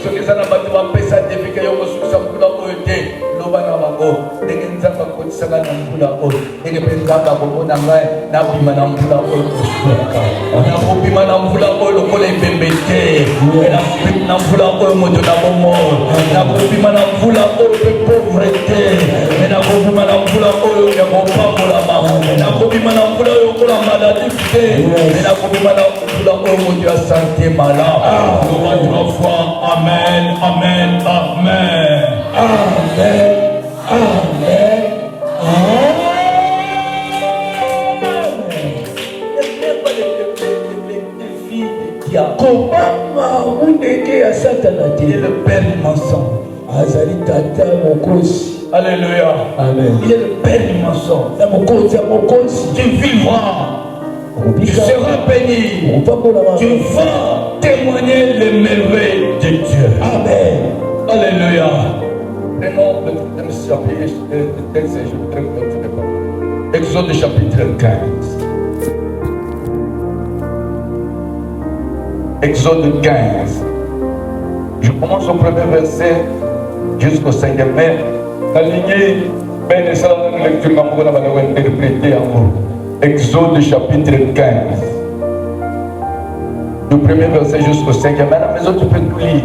soki eza na bato bapesa defike yo kosukisa mvula oyo te loba na bango ndenge nzambe akotisaka na mvula oyo ndenge mpe nzambe akomona ngai nabima na mvula oyo kosuka nakobima na mvula oyo lokola ebembe te na mvula oyo moto na bomoi nakobima na mvula oyo mpe pauvre te me nakobima na mvula oyo ya kopambolama nakobima na mvula oyo kola maladif te me nakobima na mvula oyo moto ya sante malamu loba 3 fois amen amen amen Amen. Amen. Kobanga mundenge ya satana te. Il est le père du mensonge. Azali tata mokosi. Alléluia. Amen. Il est le père du mensonge. Na mokosi ya mokosi. Tu vivras. Tu seras béni. Tu vas témoigner les merveilles de Dieu. Amen. Alléluia. Prenons le texte chapitre, je voudrais continuer par là. Exode chapitre 15. Exode 15. Je commence au premier verset jusqu'au 5e. Mais la lignée, ben, et ça, la lecture, on va interpréter en mot. Exode chapitre 15. Du premier verset jusqu'au 5e. Mais à la maison, tu peux tout lire.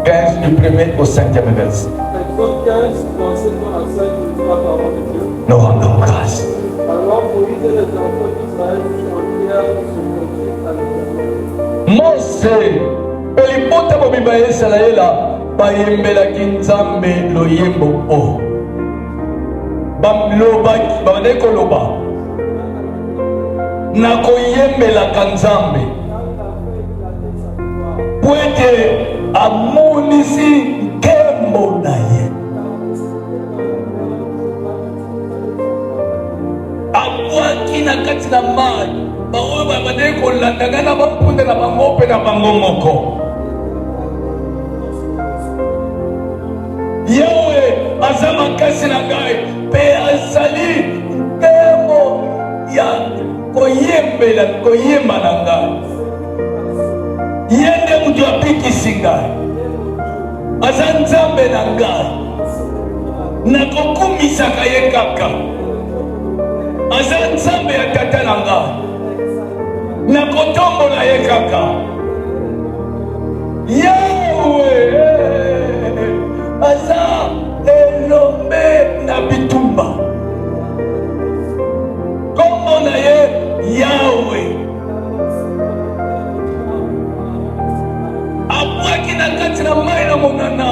15 du premier au 5e verset. Exode 15, verset 1 à 5, nous la parole de Dieu. Nous rendons grâce. Alors Moïse et les enfants d'Israël chantèrent ce cantique à l'Éternel. Mose pelipota mobimba ya Israela bayembelaki nzambe loyembo o balobaki babandaki koloba nakoyembelaka nzambe po ete amonisi nkembo na ye abwaki na kati na mai baoyo babandaki kolandanga na bampunda na bango mpe na bango moko yawe aza makasi na ngai mpe azali nkembo ya koyemba na ngai ye nde moto apikisi ngai aza nzambe na ngai nakokumisaka ye kaka aza nzambe ya tata na ngai nakotombola ye kaka yawe aza elombe na bitumba kombo na ye yawe abwaki na kati na mai na monana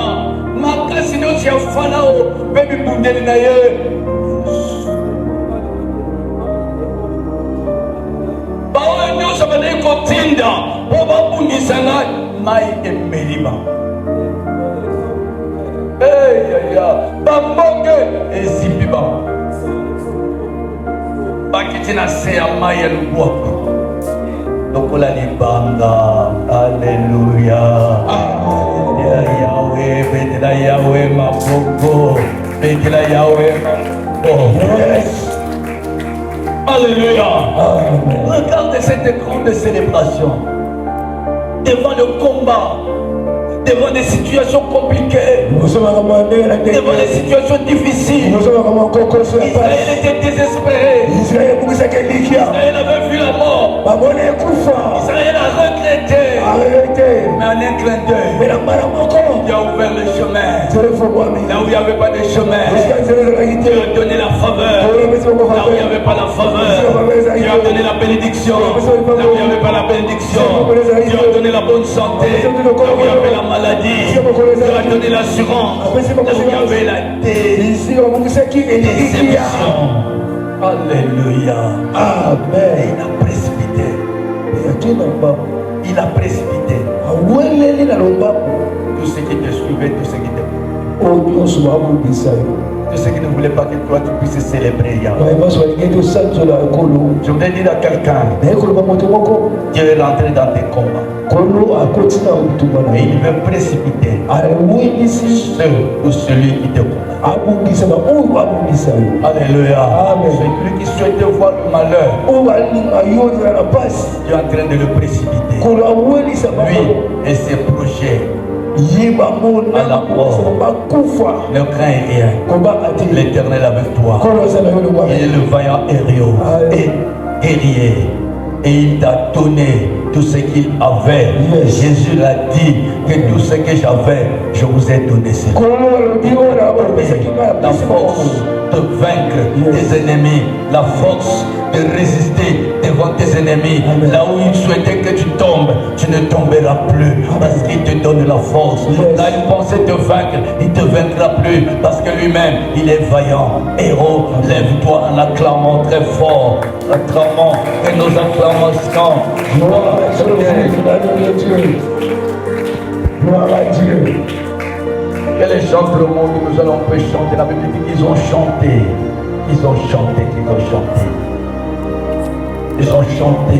makasi nyonso ya farao mpe bibundeli na ye baoyo nyonso bandaki kotinda mpo babundisa ngai mai emeliba eyaya bambonge ezimbi bango bakiti na se ya mai ya lubwaku lokola libanga. Alleluya. Ya Yahweh, betela Yahweh maboko, betela Yahweh maboko. Alléluia. Regardez cette grande célébration devant le combat, devant des situations compliquées, devant des situations difficiles. Israël était désespéré. Israël avait vu la mort. Israël a regretté. Mais en un clin d'œil, il a ouvert le chemin. Là où il n'y avait pas de chemin, il a donné la faveur. Là où il n'y avait pas la faveur, il a donné la bénédiction. Là où il n'y avait pas la bénédiction, Dieu a donné la bonne santé. Là où il y avait la maladie, Dieu a donné l'assurance. Là où il y avait la déception. Alléluia. Amen. Il a précipité. Il a précipité. Tout ce qui te suivait, tout ce qui te... Tout ce qui ne voulait pas que toi tu puisses célébrer Yahweh. Je voudrais dire à quelqu'un, Dieu est rentré dans tes combats. Et il veut précipiter ceux ou celui qui te combat. Alléluia. Celui qui souhaite voir le malheur, Dieu est en train de le précipiter. Lui et ses projets. À la mort, ne crains rien. L'Éternel avec toi. Il est le vaillant guerrier. Et il t'a donné tout ce qu'il avait. Jésus l'a dit que tout ce que j'avais, je vous ai donné. La force de vaincre tes ennemis, la force de résister devant tes ennemis. Là où il souhaitait que tu tombes, tu ne tomberas plus parce qu'il te donne la force. Là il pensait te vaincre, il ne te vaincra plus parce que lui-même, il est vaillant. Héros, lève-toi en acclamant très fort. Acclamant et nos acclamations. Gloire à Dieu. Que les gens de le monde, nous allons peu chanter. La Bible dit qu'ils ont chanté. Ils ont chanté, qu'ils ont chanté. Ils ont chanté.